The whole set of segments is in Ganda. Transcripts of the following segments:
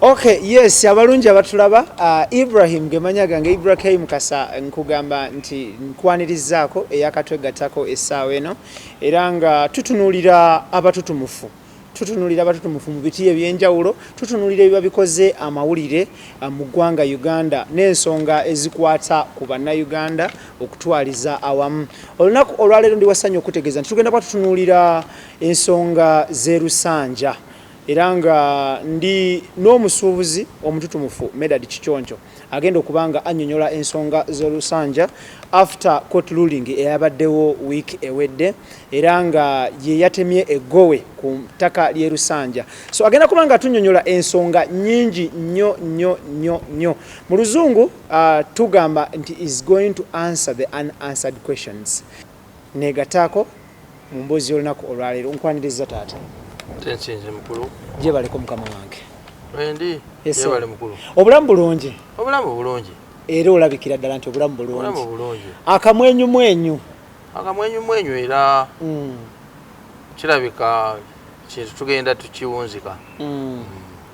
Okay, yes, abalungi abatulaba Ibrahim Gemanyaga nga Ibrahim Kasa nkugamba nti nkwanirizaako eyakatwegattako essaawa eno era nga tutunuulira abatutumufu mu biti ebyenjawulo, tutunuulira ebiba bikoze amawulire mu ggwanga Uganda n'ensonga ezikwata ku bannayuganda okutwaliza awamu. Olunaku olwaleero ndi wasanyu okutegeeza nti tugenda tutunuulira ensonga z'erusanja era nga ndi n'omusuubuzi omututumufu Medad Kichoncho agenda okubanga annyonnyola ensonga z'olusanja after court ruling eyabaddewo week ewedde era nga ye yatemye eggowe ku ttaka ly'e Lusanja. So agenda kubanga atunnyonnyola ensonga nnyingi nnyo. Mu luzungu tugamba nti is going to answer the unanswered questions. Negataako mu mboozi y'olunaku olwaleero nkwaniriza taata. Tensinze mukulu. Je baleko mukama wange. Wendi. Je bale mukulu. Obulamu bulungi. Obulamu bulungi. Era olabikira ddala nti obulamu bulungi. Obulamu bulungi. Akamwenyu. Era kirabika kintu tugenda tukiwunzika.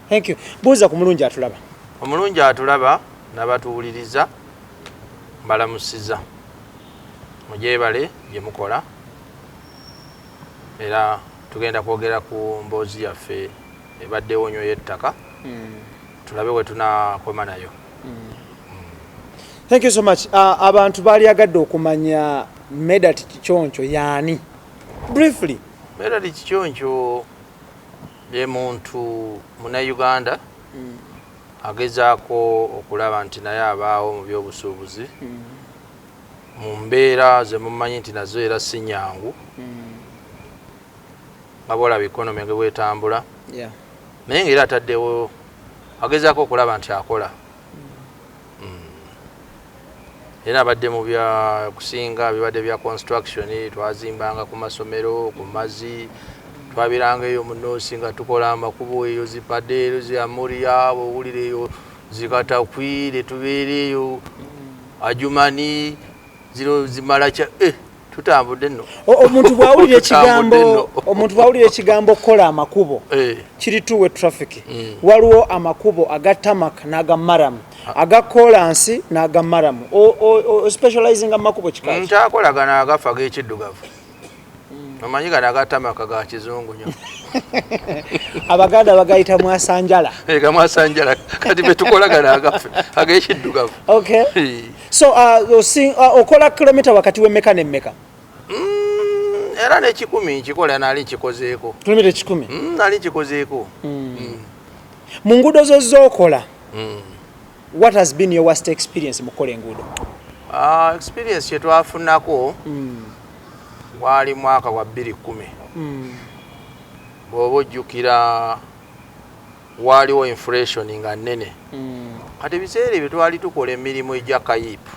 Thank you. Buuza ku mulungi atulaba. Omulungi atulaba n'abatuwuliriza mbalamusiza. Mujebale bye mukola. Era tugenda kwogera ku mboozi yaffe ebaddewo nnyo y'ettaka tulabe we tunakoma nayo. Thank you so much. Abantu baali agadde okumanya Medad Kichoncho yaani briefly. Medad Kichoncho ye muntu munnayuganda agezaako okulaba nti naye abaawo mu by'obusuubuzi mu mbeera ze mumanyi nti nazo era si nnyangu abola bikonomi nga bwetambula naye ng'era ataddewo agezaako okulaba nti akola era abadde mu bya kusinga bibadde bya construction twazimbanga ku masomero ku mazzi twabiranga eyo mu noosi nga tukola amakubo eyo zipadeero ziamuriya bwowulira eyo zikatakwire tubeere eyo ajumani zino zimala kya tutambudde nno. Omuntu bwawulira ekigambo kola amakubo kiri tuwe traffic waliwo amakubo agatamaka n'agamaramu agakolansi n'agamaramu specializing amakubo kikazi nkyakolagana agafa ag'ekiddugavu omanyi gano agatamaka ga kizungu nnyo abaganda bagayita mwasanjala gamwasanjala kati betukolagana agafe ag'ekiddugavu. Okay. So okola kilomita wakati w'emmeka n'emmeka? Era n'ekikumi nkikola naali nkikozeeko. Kilomita 10? Naali nkikozeeko. Mu nguudo zo z'okola what has been your worst experience mu kukola enguudo? Experience kye twafunako wali mwaka wa 2010 bw'oba ojjukira waliwo inflation nga nnene kati ebiseera ebyo twali tukola emirimu egya kayipu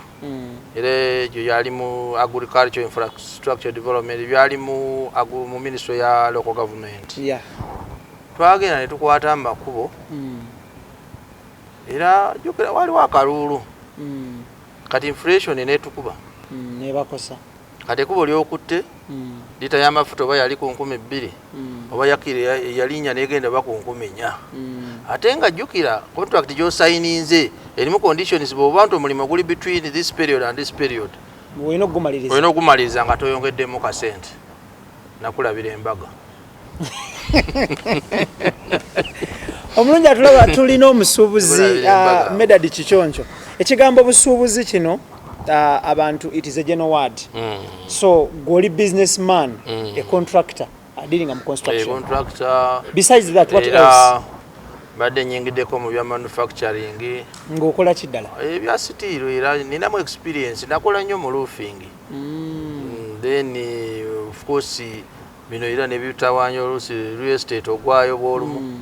era egyo yali mu agriculture infrastructure development byali mu ministry ya local government. Twagenda ne tukwata amakubo era jjukira waliwo akaluulu kati inflation netukuba nebakosa kati ekubo lyokutte lita y'amafuta oba yali ku 2,000 oba yalinnya negenda ba ku 4,000 ate nga jjukira contract gy'osayininze erimu conditions bw'oba nti omulimu guli between this period and this period olina okumaliriza nga toyongeddemu kasente nakulabira embaga. Omulungi atulaba tulina omusuubuzi Medad Kichoncho. Ekigambo busuubuzi kino abantu it is a general word. So goli businessman, a contractor dealing with construction. A contractor. Besides that, what else? Badde nyingiddeko mu bya manufacturing. Ng'okola kiddala? Ebya steel era ninamu experience nakola nnyo mu roofing. Then of course bino era ne bitawanyo real estate ogwayo bw'olumu.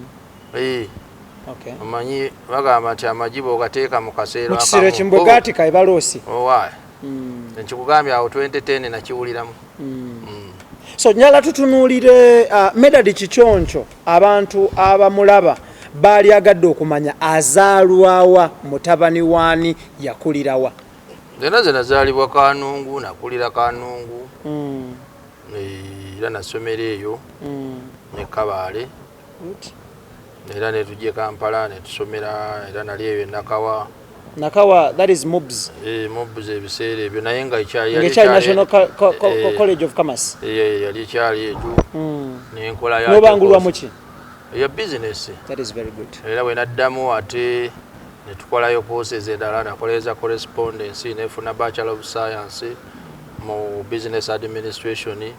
Okay. Amanyi bagamba nti amajibu ogateeka mu kaseera akamu. Mu Kimbogati Kaibaloosi. Owaye. Nkikugambye awo 2010 nakiwuliramu. So nyala tutunuulire Medad Kichoncho abantu abamulaba baali agadde okumanya azaalwawa mutabani waani yakulirawa. Zena nazaalibwa Kanungu nakulira Kanungu. Era nasomera eyo ne Kabaale. era ne tujje Kampala ne tusomera era nali eyo Nakawa. Nakawa, that is MUBS. MUBS ebiseera ebyo naye nga ekyali National College of Commerce. Yali ekyali ejo nenkola n'obangulwa mu ki? ya business. That is very good. Era we naddamu ate ne tukolayo courses endala nakoleza correspondence nefuna Bachelor of Science mu Business Administration.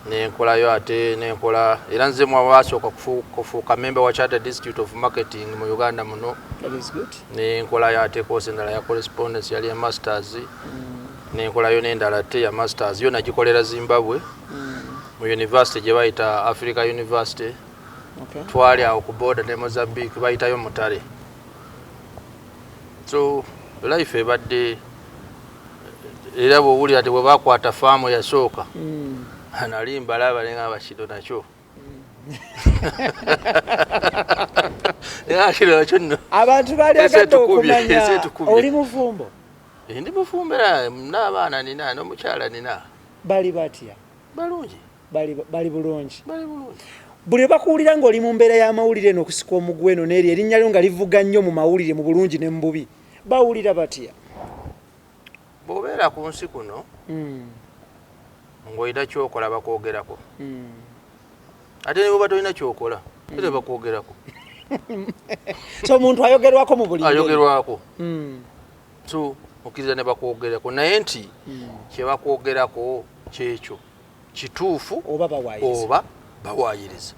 Nenkolayo ate nenkola era nze mu abasooka kufuuka member wa Chartered Institute of Marketing mu Uganda muno. That is good. Nenkolayo ate course endala ya correspondence yali ya masters. Nenkolayo n'endala ate ya masters yo nagikolera Zimbabwe mu university gye bayita Africa University. Okay. Twali awo ku border ne Mozambique bayitayo Mutale. So life ebadde era bw'owulira nti bwe bakwata faamu yasooka nali mbalaba nenga Bashido nakyo. Abantu bali agadde okumanya oli mufumbo. Ndi mufumbo era n'abaana nina n'omukyala nina. Bali batya? Balungi. Bali bulungi. Bali bulungi. Buli bakuwulira ng'oli mu mbeera y'amawulire n'okusika omugweno n'eri erinnya lyo nga livuga nnyo mu mawulire mu bulungi ne mu bubi, bawulira batya? Bw'obeera ku nsi kuno ng'olina kyokola bakwogerako. Ate ne bw'oba tolina kyokola ate bakwogerako. So omuntu ayogerwako mu buli ngeri. Ayogerwako. So okkiriza ne bakwogerako naye nti kye bakwogerako kyekyo kituufu oba bawaayiriza.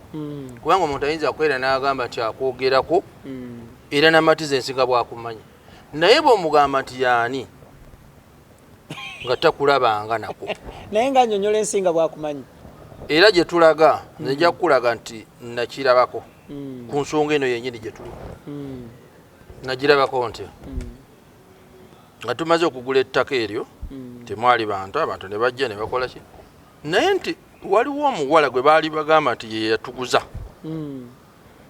Kubanga omuntu ayinza kwera n'agamba nti akwogerako era n'amatiza ensinga bw'akumanyi naye bw'omugamba nti yaani nga takulabanga nako naye nga nnyonnyola ensinga bw'akumanyi era gye tulaga nzija kukulaga nti nakirabako ku nsonga eno yennyini gye tuli nagirabako ntya nga tumaze okugula ettaka eryo temwali abantu ne bajja ne bakola ki naye nti waliwo omuwala gwe baali bagamba nti ye yatuguza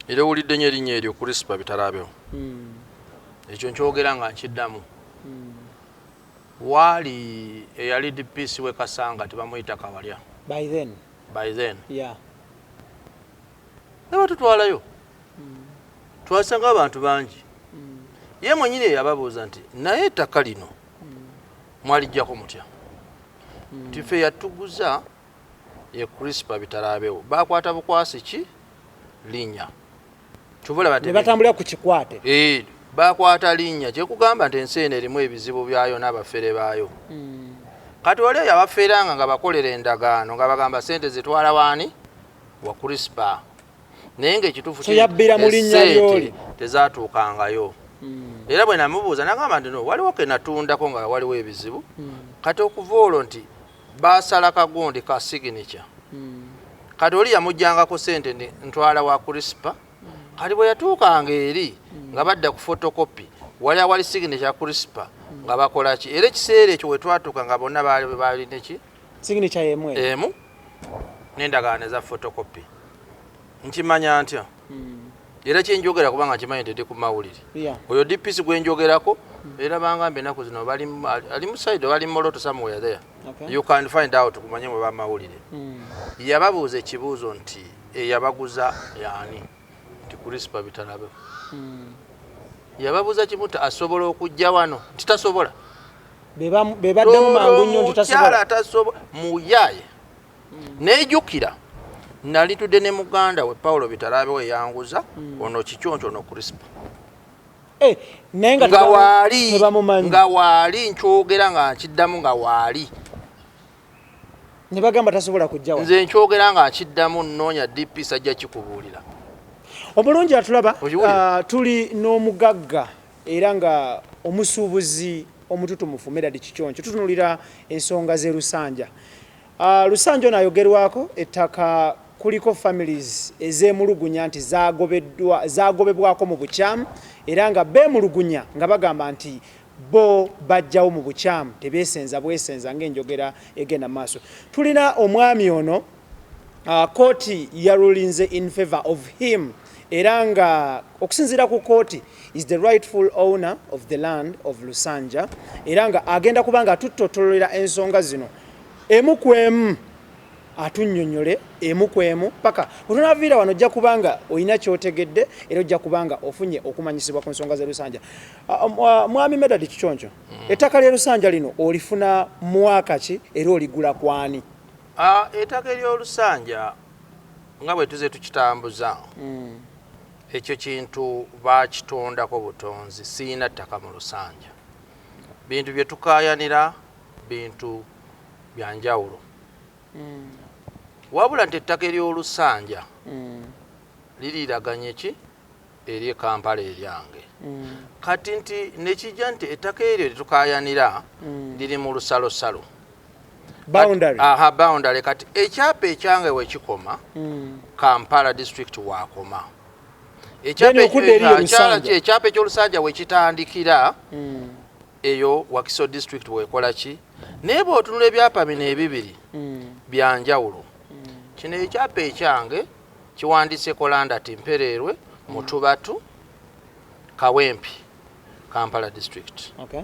era owulidde nnyo erinnya eryo Crispa Bitarabeho. Ekyo nkyogera nga nkiddamu waali eyali DPC we Kasanga tebamuyita Kawalya by then ne batutwalayo twasanga abantu bangi ye mwenyini eyababuuza nti naye ettaka lino mwalijjako mutya nti ffe yatuguza ye Crispa Bitarabeho bakwata bukwasi ki linnya kyobula batambulira ku kikwate bakwata linnya kyekugamba nti ensi eno erimu ebizibu byayo n'abafere baayo. Kati oli oyo abafeeranga nga bakolera endagaano nga bagamba sente zitwala waani wa Crispa naye ng'ekituufu yabbira mu linnya ly'oli tezaatuukangayo. Era bwe namubuuza nagamba nti no waliwo ke natundako nga waliwo ebizibu kati okuva olwo nti baasala kagundi ka signature kati oli yamujjangako sente ntwala wa Crispa kati bwe yatuukanga eri nga badda ku photocopy wali awali signature Crispa nga bakola ki era ekiseera ekyo we twatuuka nga bonna baali neki signature emu n'endagaano eza photocopy nkimanya ntya era kyenjogera kubanga nkimanyi nti ndi ku mawulire oyo DPC gwe njogerako era bangambye ennaku zino ali mu side bali moloto somewhere there. You can find out kumanye mwe bamawulire. Yababuuza ekibuuzo nti eyabaguza yaani nti Crispa Bitarabeho. Yababuuza kimuta asobola okujja wano titasobola bebadde mu mangu nnyo titasobola muyaye nejjukira nali tudde ne muganda we Paulo Bitarabeho eyanguza ono kikyoncho no Crispa nga waali nkyogera nga nkiddamu nga waali ne bagamba tasobola kujja wano nze nkyogera nga nkiddamu nnoonya DPC ajja kikubuulira. Omulungi atulaba tuli n'omugagga era nga omusuubuzi omututumufu Medard Kikyoncho tutunulira ensonga ze Lusanja. Lusanja ono ayogerwako ettaka kuliko families ez'emulugunya nti zagobebwako mu bukyamu era nga beemulugunya nga bagamba nti bo bajjawo mu bukyamu tebeesenza bwesenza ng'enjogera egenda maaso. Tulina omwami ono kooti yarulinze in favor of him era nga okusinziira ku kooti is the rightful owner of the land of Lusanja era nga agenda kuba nga tutotolera ensonga zino emu ku emu atunnyonnyole emu ku emu paka otunaviira wano ojja kubanga olina kyotegedde era ojja kubanga ofunye okumanyisibwa ku nsonga ze Lusanja. Mwami Medad Kichoncho, ettaka lye Lusanja lino olifuna mwaka ki era oligula kwani? Ettaka ly'Olusanja nga bwe tuze tukitambuza ekyo kintu bakitondako butonzi, siina ttaka mu Lusanja. Bintu bye tukayanira bintu bya njawulo. Wabula nti ettaka ery'Olusanja liriraganye ki eri Kampala eryange. Kati nti nekijja nti ettaka eryo litukayanira liri mu lusalosalo. Boundary. Boundary. Kati ekyapa ekyange we kikoma Kampala district wakoma. Ekyapa eky'Olusanja we kitandikira eyo Wakiso district wekola ki. Naye bw'otunula ebyapa bino ebibiri bya njawulo. Kino ekyapa ekyange kiwandiiseko land at Mpererwe, Mutubatu, Kawempe, Kampala district. Okay.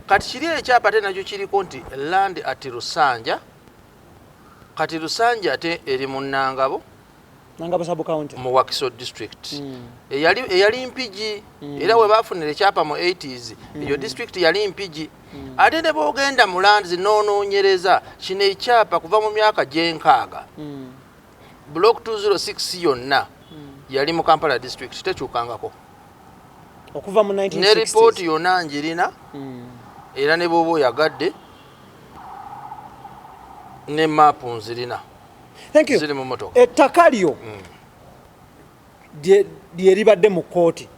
Kati kiri ekyapa ate nakyo kiriko nti land at Lusanja. Kati Lusanja ate eri mu Nangabo. Nangabo sub county. Mu Wakiso district. Eyali Mpigi. Era we baafunira ekyapa mu 80s. Eyo district yali Mpigi. Ate ne boogenda mu land zinoonoonyereza kino ekyapa kuva mu myaka gy'enkaaga. Block 206 yonna yali mu Kampala district tekyukangako. Okuva mu 1960s. Ne report yonna njirina. Era ne bw'oba oyagadde ne mapu nzirina. Thank you. Ziri mu motoka. Ettaka lyo lye libadde mu kkooti.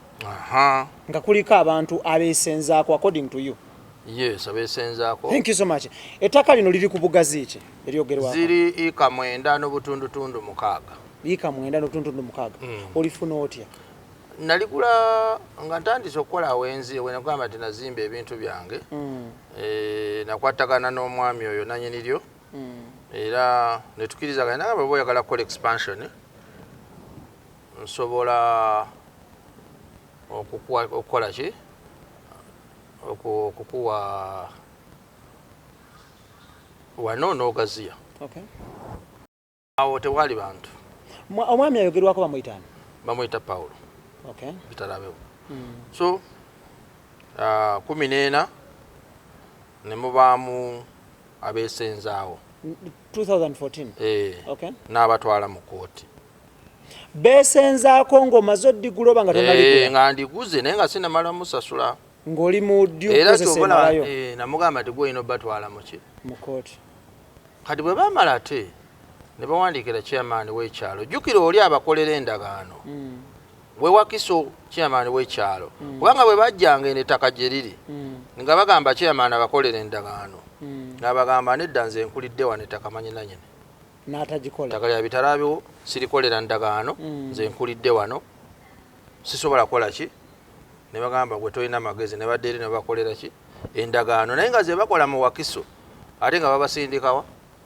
Nga kuliko abantu abeesenzaako according to you. Yes, abeesenzaako. Thank you so much. Ettaka lino liri ku bugazi ki eryogerwako? Ziri ika 9 n'obutundutundu 6. Ika 9 n'obutundutundu 6. Olifuna otya? Naligula nga ntandise okukola awenzi wenagamba nti nazimba ebintu byange. Nakwatagana n'omwami oyo nannyiniryo. Era netukirizaganya nagamba bwe oyagala kukola expansion nsobola okukola ki okukuwa wano n'ogaziya. Okay. Awo tewali bantu. Omwami ayogerwako bamuyitani? Bamuyita Paulo. Okay. Bitalabewo. So 14 ne mubaamu abeesenzaawo. 2014. Okay. N'abatwala mu kkooti. Beesenzaako ng'omaze oddigula oba nga tonaligula? Nga ndiguze naye nga sinamala musasula. Ng'oli mu due process emalayo? Namugamba nti gwe olina obatwala mu ki? Mu kkooti. Kati bwe baamala ate ne bawandiikira chairman w'ekyalo. Jjukira oli abakolera endagaano. We Wakiso chairman w'ekyalo. Kubanga bwe bajjanga eno ettaka gye riri nga bagamba chairman abakolera endagaano. N'abagamba nedda nze nkulidde wano ettaka manyi nannyini. N'atagikola. Ettaka lya Bitalabewo sirikolera ndagaano nze nkulidde wano sisobola kukola ki. Ne bagamba gwe tolina magezi ne badde eri ne bakolera ki endagaano naye nga ze bakola mu Wakiso ate nga babasindikawa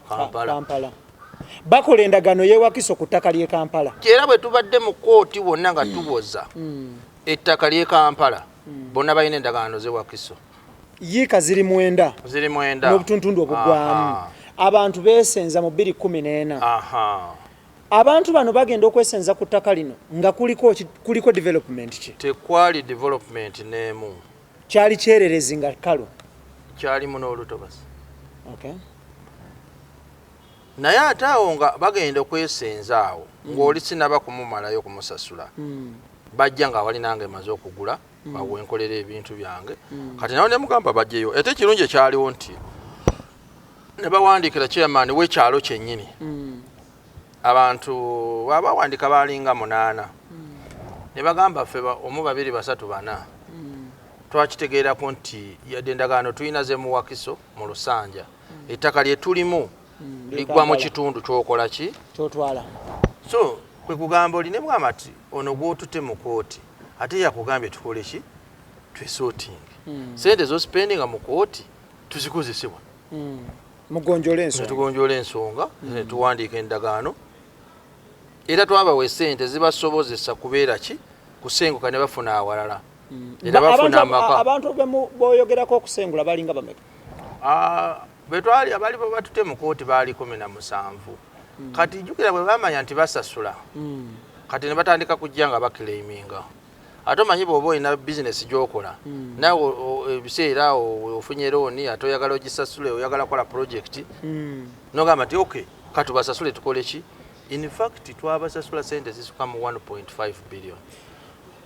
Kampala. Bakola endagaano y'e Wakiso ku ttaka ly'e Kampala. Era bwe tubadde mu kkooti bonna nga tuboza ettaka ly'e Kampala bonna balina endagaano z'e Wakiso. Yiika ziri 9. Ziri 9. N'obutuntundu obugwamu. Abantu beesenza mu 2014. Abantu bano bagenda okwesenza ku ttaka lino nga kuliko development ki? Tekwali development n'emu. Kyali kyererezi nga kalu. Kyali muno olutobasi. Okay. Naye ate awo nga bagenda okwesenza awo ng'oli sinaba kumumalayo kumusasula. Bajja nga wali nange maze okugula bawenkolera ebintu byange. Kati nawo ne mugamba bajjeyo. Ate ekirungi ekyaliwo nti ne bawandiikira chairman w'ekyalo kyennyini. Abantu babawandika balinga 8. Ne bagamba ffe omu 2 3 4. Twakitegeerako nti yadde endagaano tulina ze mu Wakiso mu Lusanja. Ettaka lye tulimu ligwa mu kitundu ky'okola ki? Kyotwala. So kwe kugamba oli ne mugamba ati ono gw'otute mu kkooti ate yakugambye tukole ki? Twesorting. Sente z'ospendinga mu kkooti tuzikozesebwa. Mugonjole ensonga. Tugonjola ensonga tuwandiika endagaano. Era twabawa essente zibasobozesa kubeera ki? Kusenguka ne bafuna awalala. Era bafuna amaka. Abantu boyogerako okusengula balinga bameka? Betwali abali batute mu kkooti baali 17. kati jukira bwe bamanya nti basasula kati ne batandika kujja nga bakilaiminga ate omanyi bw'oba olina bizinesi gy'okola nawe ebiseera ofunye looni ate oyagala ogisasule oyagala kukola projekiti nogamba nti okay katubasasule tukole ki in fact twabasasula sente zisuka mu 1.5 billion.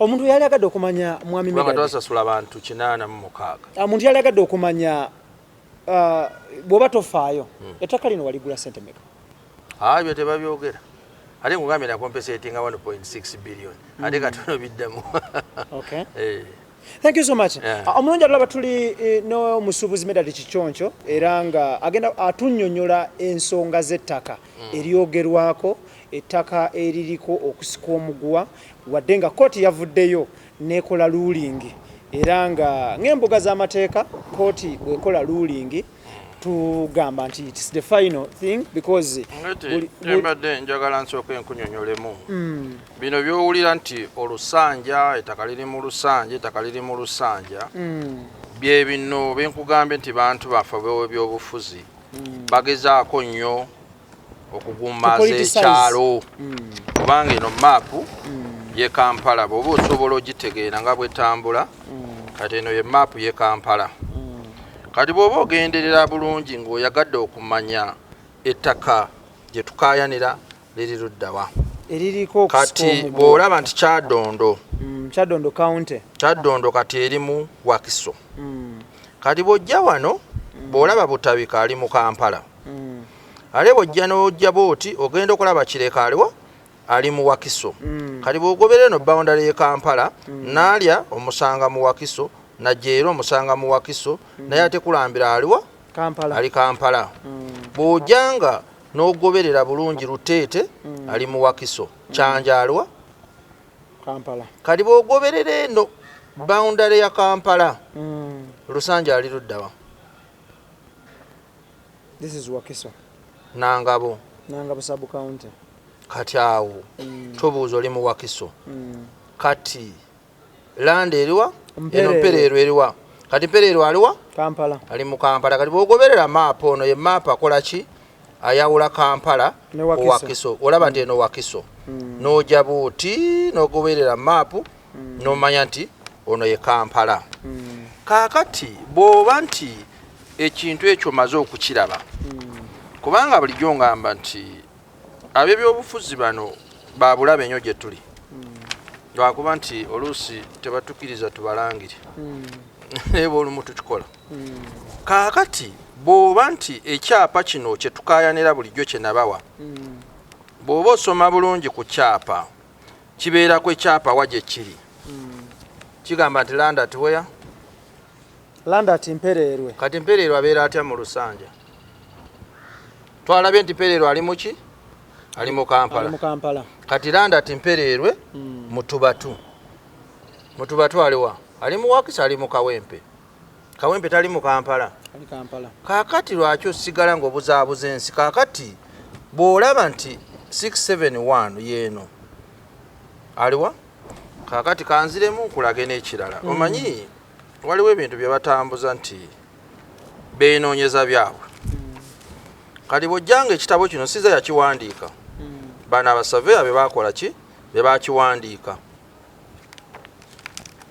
Omuntu yali agadde okumanya mwami Megadi twasasula abantu 86. Omuntu yali agadde okumanya bw'oba tofaayo ettaka lino waligula sente meka? Byo tebabyogera ate ngugambye na compensating 1.6 billion ate katono biddamu. Okay. Thank you so much. Omulungi alaba tuli n'omusuubuzi Medadi Kichoncho era nga agenda atunnyonnyola ensonga z'ettaka eryogerwako ettaka eririko okusika omuguwa wadde nga kooti yavuddeyo n'ekola ruling era nga ng'embuga z'amateeka kooti bw'ekola ruling tugamba nti it's the final thing because mbadde njagala nsooke nkunyonyolemu bino by'owulira nti olusanja ettaka liri mu lusanja ettaka liri mu lusanja bye bino benkugambye nti bantu bafe b'ebyobufuzi bagezaako nnyo okugumaaza ekyalo kubanga eno maapu ye Kampala bw'oba osobola ogitegeera nga bwetambula kati eno ye maapu ye Kampala. Kati bw'oba ogenderera bulungi ng'oyagadde okumanya ettaka gye tukaayanira liri luddawa eririko kati bw'olaba nti Kyaddondo Kyaddondo county Kyaddondo kati eri mu Wakiso kati bw'ojja wano bw'olaba Butabika ali mu Kampala ale bw'ojja n'ojja booti ogenda okulaba Kireka aliwa ali mu Wakiso kati bw'ogobera eno boundary y'e Kampala n'alya omusanga mu Wakiso najjeero omusanga mu Wakiso naye ate kulambira aliwa Kampala ali Kampala bw'ojjanga n'ogoberera bulungi Luteete ali mu Wakiso Kyanja aliwa Kampala kati bw'ogoberera eno boundary ya Kampala Lusanja ali luddawa this is Wakiso Nangabo sub county kati awo tobuuza oli mu Wakiso kati land eriwa eno Mperero eriwa kati Mperero aliwa Kampala ali mu Kampala kati bw'ogoberera maapu ono ye maapu akola ki ayawula Kampala Wakiso olaba nti eno Wakiso n'ojja buuti n'ogoberera maapu n'omanya nti ono ye Kampala kaakati bw'oba nti ekintu ekyo maze okukiraba kubanga bulijjo ngamba nti ab'ebyobufuzi bano babulabe nnyo gye tuli lwakuba nti oluusi tebatukiriza tubalangire naye bw'olumu tukikola kaakati bw'oba nti ekyapa kino kye tukaayanira bulijjo kye nabawa bw'oba osoma bulungi ku kyapa kibeerako ekyapa wa gye kiri kigamba nti land at where land at Mpererwe kati Mpererwe abeera atya mu Lusanja twalabye nti Mpererwe ali mu ki ali mu Kampala kati land at Mpererwe Mutubatu aliwa ali mu Wakiso ali mu Kawempe tali mu Kampala kaakati lwaki osigala ng'obuzaabuza ensi kaakati bw'olaba nti 671 yeeno aliwa kaakati kanziremu nkulage n'ekirala omanyi waliwo ebintu bye batambuza nti beenoonyeza byabwe kati bw'ojjanga ekitabo kino siza yakiwandiika bano abasaveya be bakola ki be bakiwandiika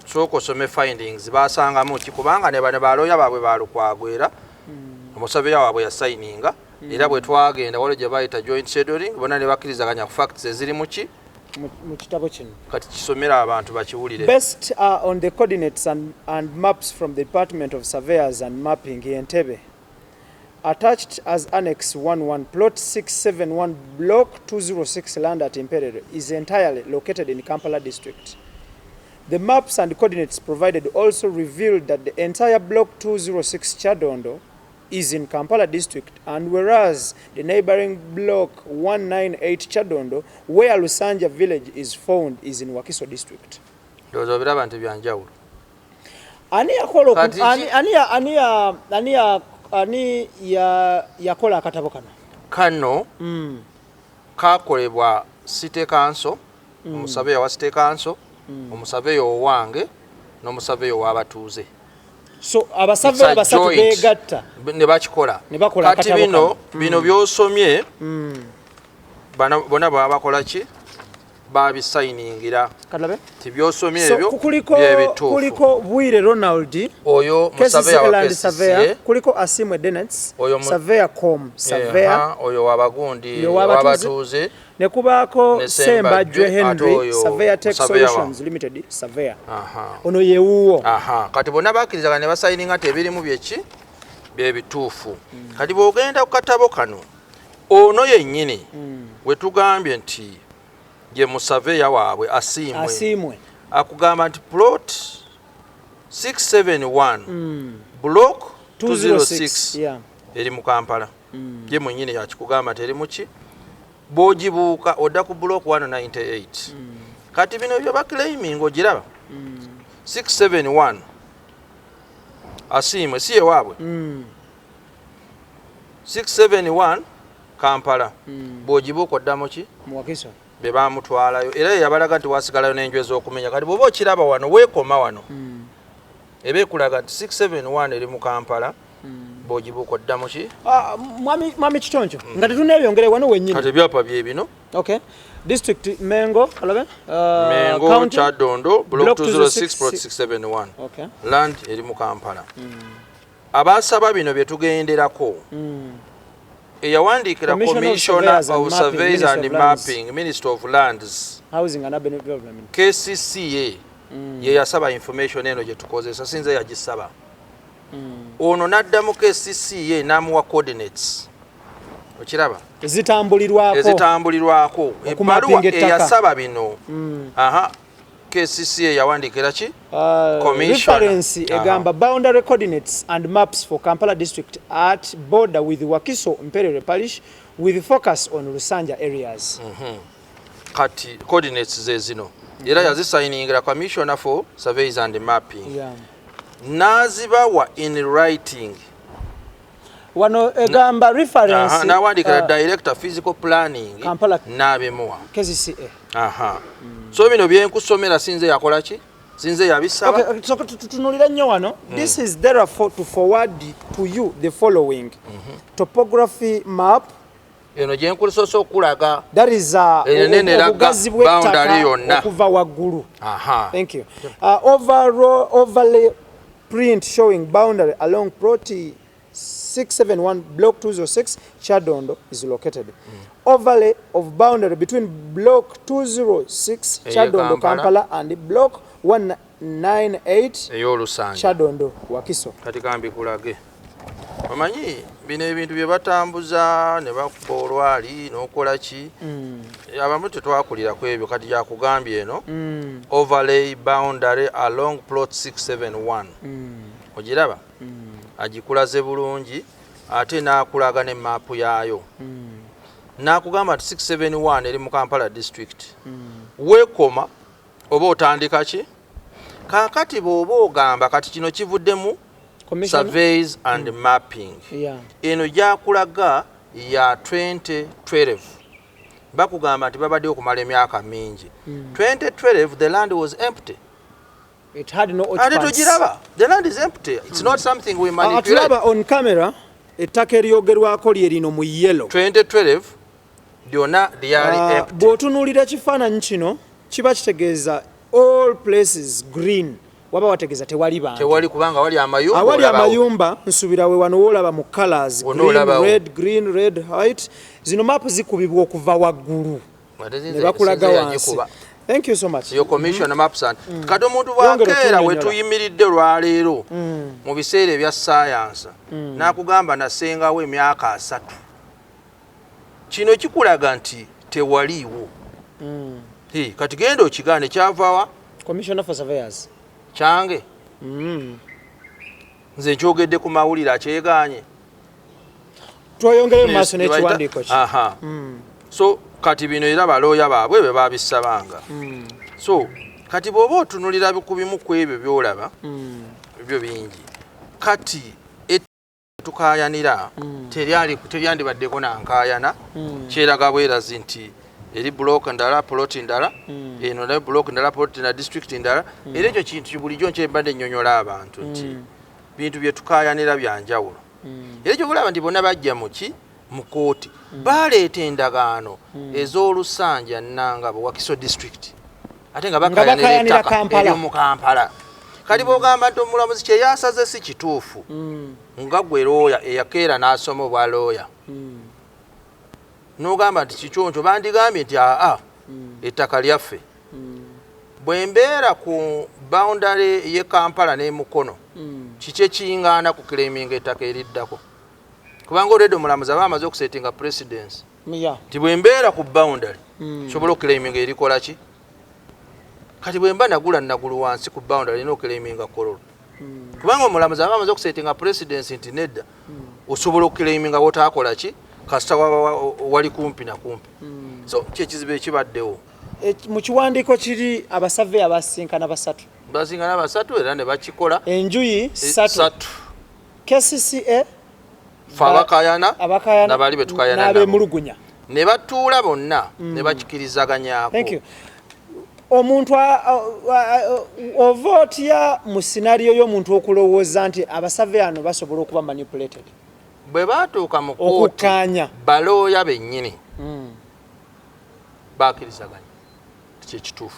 sooka osome findings basangamu ki kubanga ne bano balooya baabwe balukwagwera omusaveya waabwe yasayininga era bwe twagenda waliwo gye bayita joint scheduling bonna ne bakkirizaganya ku facts eziri mu ki mu kitabo kino kati kisomera abantu bakiwulire based on the coordinates and maps from the Department of Surveyors and Mapping in Entebbe attached as Annex 11 Plot 671 Block 206 land at Mperere is entirely located in Kampala district. The maps and coordinates provided also revealed that the entire Block 206 Kyaddondo is in Kampala district, and whereas the neighboring Block 198 Kyaddondo, where Lusanja village is found, is in Wakiso district. Ani yakola akatabo kano kakolebwa City Council omusaveya wa City Council omusaveya owange n'omusaveya w'abatuuze so abasaveya basatu begatta ne bakikola kati bino by'osomye bona babakola ki babisayiningira kalabe tibyosomye so ebyo kuliko Bwire Ronald oyo surveyor kuliko Asimwe Denets surveyor com surveyor oyo wabagundi wabatuze ne kubako Sembajwe Henry surveyor tech solutions limited surveyor ono yewuwo kati bonna bakkirizaga ne basayininga tebirimu byeki byebituufu kati bwogenda ku katabo kano ono yennyini wetugambye nti ye musaveya waabwe Asimwe akugamba nti plot 671 block 206 eri mu Kampala ye mwennyini yakikugamba nti eri muki bw'ogibuuka odda ku block 198 kati bino byo baclaiming ogiraba 671 Asimwe si ye waabwe 671 Kampala bw'ogibuuka odda muki Wakiso be bamutwalayo era yabalaga nti wasigalayo n'enjwe z'okumenya kati bw'oba okiraba wano weekoma wano eba ekulaga nti 671 eri mu Kampala bw'ogibuuka odda muki mwami Kitoncho nga tetunebyongere wano wennyini kati ebyapa bye bino district Mengo kalabe Mengo Kyadondo block 206 plot 671 land eri mu Kampala abasaba bino bye tugenderako eyawandiikira Commissioner of Surveys and Mapping Minister of Lands Housing and Urban Development KCCA ye yasaba information eno gye tukozesa sinze yagisaba ono n'addamu KCCA n'amuwa coordinates okiraba ezitambulirwako ebbaluwa eyasaba bino KCCA yawandiikira ki reference egamba boundary coordinates and maps for Kampala district at border with Wakiso Imperial Parish with focus on Lusanja areas kati coordinates ze zino era yazisayiningira Commissioner for Surveys and Mapping nazibawa in writing wano egamba reference nawandikira director physical planning Kampala nabemuwa KCCA so bino byenkusomera sinze yakola ki sinze yabisaba so tutunulira nnyo wano this is therefore to forward to you the following topography map eno gyenkulisosa okulaga that is obugazi bw'ettaka okuva waggulu thank you overlay print showing boundary along plot 671 block 206 Kyadondo is located. Overlay of boundary between block 206 Kyadondo Kampala and block 198 Kyadondo Wakiso. Kati kambi kulage. Omanyi bino ebintu bye batambuza ne bakuba olwali n'okola ki abamu tetwakulira ku ebyo kati yakugambye eno overlay boundary along plot 671 ogiraba agikulaze bulungi ate n'akulaga ne maapu yaayo n'akugamba nti 671 eri mu Kampala district weekoma oba otandika ki kaakati bw'oba ogamba kati kino kivuddemu surveys and mapping eno gyakulaga ya 2012 bakugamba nti babadde okumala emyaka mingi 2012 the land was empty. It had no occupancy. The land is empty. It's not something we manipulate. Atulaba on camera ettaka eryogerwako lyerino mu yellow 2012 lyonna lyali empty. Bw'otunuulira kifaananyi kino kiba kitegeeza all places green waba wategeeza tewali bantu tewali kubanga wali amayumba awali amayumba nsuubira we wano woolaba mu colors green red white zino maapu zikubibwa okuva waggulu ne bakulaga wansi. Thank you so much. Your commission maps and kati omuntu bwakeera wetuyimiridde lwaleero mu biseera ebya science n'akugamba nasengawo emyaka 3 kino kikulaga nti tewaliiwo kati genda okigaane kyavaawa Commissioner for Surveyors kyange nze nkyogedde ku mawulire akyegaanye twayongere mu maaso n'ekiwandiiko ki so kati bino era balooya baabwe be babisabanga so kati bw'oba otunulira ku bimu ku ebyo byolaba ebyo bingi kati tukaayanira teryandibaddeko nankayana kyeraga bwerazi nti eri block ndala plot ndala eno ne block ndala plot na district ndala era ekyo kintu bulijjo nkyembadde nnyonnyola abantu nti bintu bye tukaayanira byanjawulo era ekyo bulaba nti bonna bajja muki mu kooti baleeta endagaano ez'olusanja Nangabo Wakiso district ate nga bakayanira ettaka ery'omu Kampala. Kati bw'ogamba nti omulamuzi kye yasaze si kituufu nga gwe looya eyakeera n'asoma obwa looya n'ogamba nti kikyoncho bandigambye nti ettaka lyaffe bwe mbeera ku boundary y'e Kampala n'e Mukono kiki ekiŋŋaana ku claiming ettaka eriddako kubanga olwedde omulamuzi aba amaze okusetinga precedence nti bwe mbeera ku boundary sobola okclaiming erikola ki kati bwe mba nagulu wansi ku boundary erina okclaiminga kololo kubanga omulamuzi aba amaze okusetinga precedence nti nedda osobola okclaiminga wotaakola ki kasita wali kumpi na kumpi so kyekizibu ekibaddewo mu kiwandiiko kiri abasave abasinkana basatu era ne bakikola enjuyi 3 KCCA abakayana nabali betukayana n'abemulugunya ne batuula bonna ne bakikirizaganyako. Thank you. Omuntu ovootya mu sinariyo y'omuntu okulowooza nti abasave ano basobola okuba manipulated bwe baatuuka mu kooti balooya bennyini bakirizaganya kyekituufu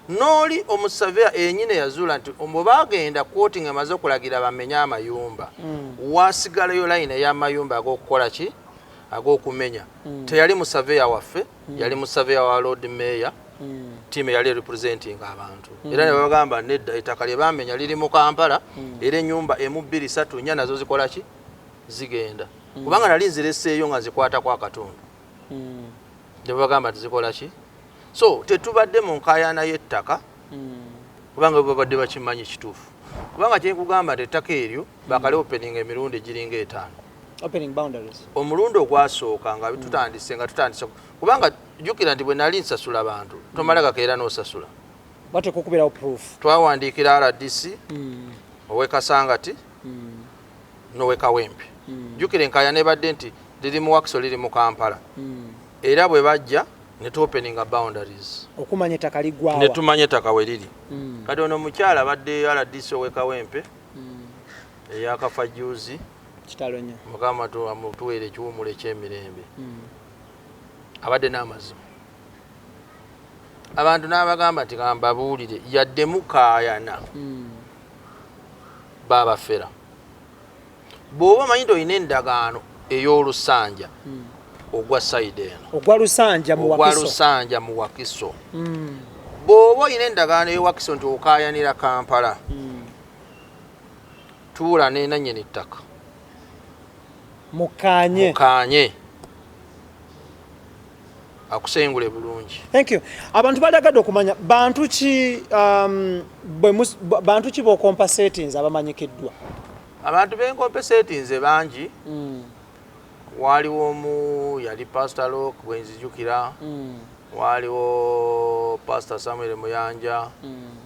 nooli omusaveya enyine yazuula nti omwe bagenda kooti nga emaze okulagira bamenye amayumba waasigalayo layini ey'amayumba ag'okukola ki ag'okumenya teyali musaveya waffe yali musaveya wa Lord Mayor tiimu yali representing abantu era ne bagamba nedda ettaka lye bamenya liri mu Kampala era ennyumba 1 2 3 4 nazo zikola ki zigenda kubanga nali nzireseeyo nga zikwata kwa katundu ne bagamba nti zikola ki so tetubadde mu nkayana y'ettaka kubanga babadde bakimanyi kituufu kubanga kyenkugamba nti ettaka eryo bakale opening emirundi giringa 5 opening boundaries omulundi ogwasooka nga tutandise kubanga jjukira nti bwe nali nsasula abantu tomala gakeera n'osasula bateeka okubirawo proof twawandiikira RDC ow'e Kasangati n'ow'e Kawempe jjukira enkayana ebadde nti liri mu Wakiso liri mu Kampala era bwe bajja ne tuopeninga boundaries okumanya ettaka liggwawa ne tumanya ettaka we liri kati ono mukyala abadde RDC ow'e Kawempe eyakafa juzi kitalo nnyo mukama tuweere ekiwumula ekyemirembe abadde n'amazima abantu n'abagamba nti kambabuulire yadde mukaayana baabafera bw'oba omanyi nti olina endagaano ey'olusanja ogwa sayidi eno ogwa Lusanja mu Wakiso bw'oba olina endagaano ey'Wakiso nti okaayanira Kampala tuula nenanyini ttaka mukanye akusengule bulungi. Thank you. Abantu balagadde okumanya bantu ki b'okompensatinze abamanyikiddwa? Abantu b'enkompensatinze bangi. Waliwo omu yali Pastor Lok bwenzijukira. Waliwo Pastor Samuel Muyanja.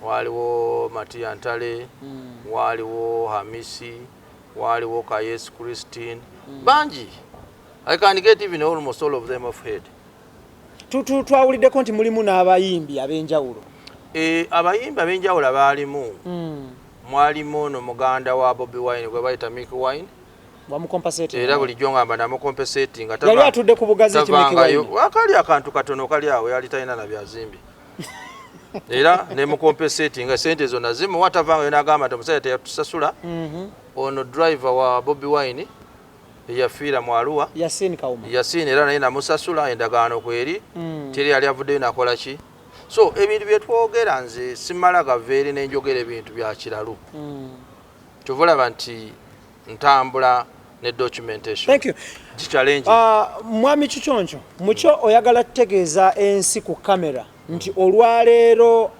Waliwo Matia Ntale. Waliwo Hamisi. Waliwo Kayes Christine. Bangi. I can get even almost all of them off head. Twawuliddeko nti mulimu n'abayimbi ab'enjawulo. Abayimbi ab'enjawulo abaalimu. Mwalimu ono muganda wa Bobby Wine gwe bayita Mickey Wine. Wamukompensating. Era bulijjo ngamba namukompensating. Yali atudde ku bugazeti Mickey Wine. Wakali akantu katono kali awo yali talina na byazimbi. Era ne mukompensating sente zonna zimu watavanga n'agamba nti omusajja teyatusasula. Ono driver wa Bobby Wine yafiira mu Arua Yasin Kauma Yasin era naye namusasula endagaano kweri teri yali avuddeyo nakola ki so ebintu bye twogera nze simala gaveeri n'enjogera ebintu bya kiralu tuvulaba nti ntambula ne documentation. Thank you. Challenge. Mwami Kichoncho mucho oyagala tutegeeza ensi ku kamera nti olwaleero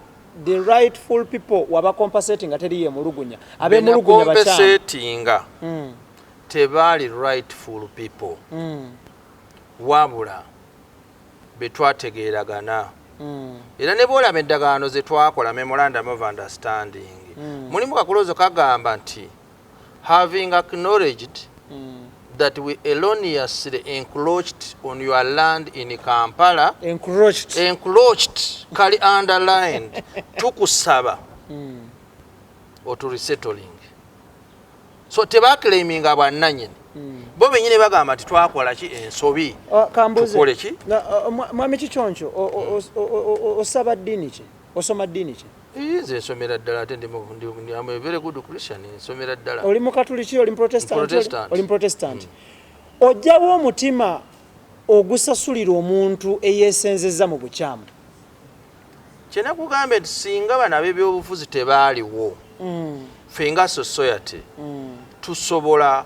the rightful people waba compensating ateri ye mulugunya abe mulugunya bacha compensating tebali rightful people wabula betwategeeragana era ne bola beddagaano ze twakola memorandum of understanding mulimu kakulozo kagamba nti having acknowledged that we erroneously encroached on your land in Kampala encroached kali underlined tukusaba or to resettling so tebaclaiminga bwannanyini bo benyini bagamba nti twakola ki ensobi tukole ki mwami Kichoncho osaba ddiini ki osoma ddiini ki nze nsomera ddala ate ndi am a very good Christian nsomera ddala oli mukatuliki oli Protestant ojjawo omutima ogusasulira omuntu eyeesenzezza mu bukyamu kyena kugambe nti singa bana b'ebyobufuzi tebaaliwo ffe nga society tusobola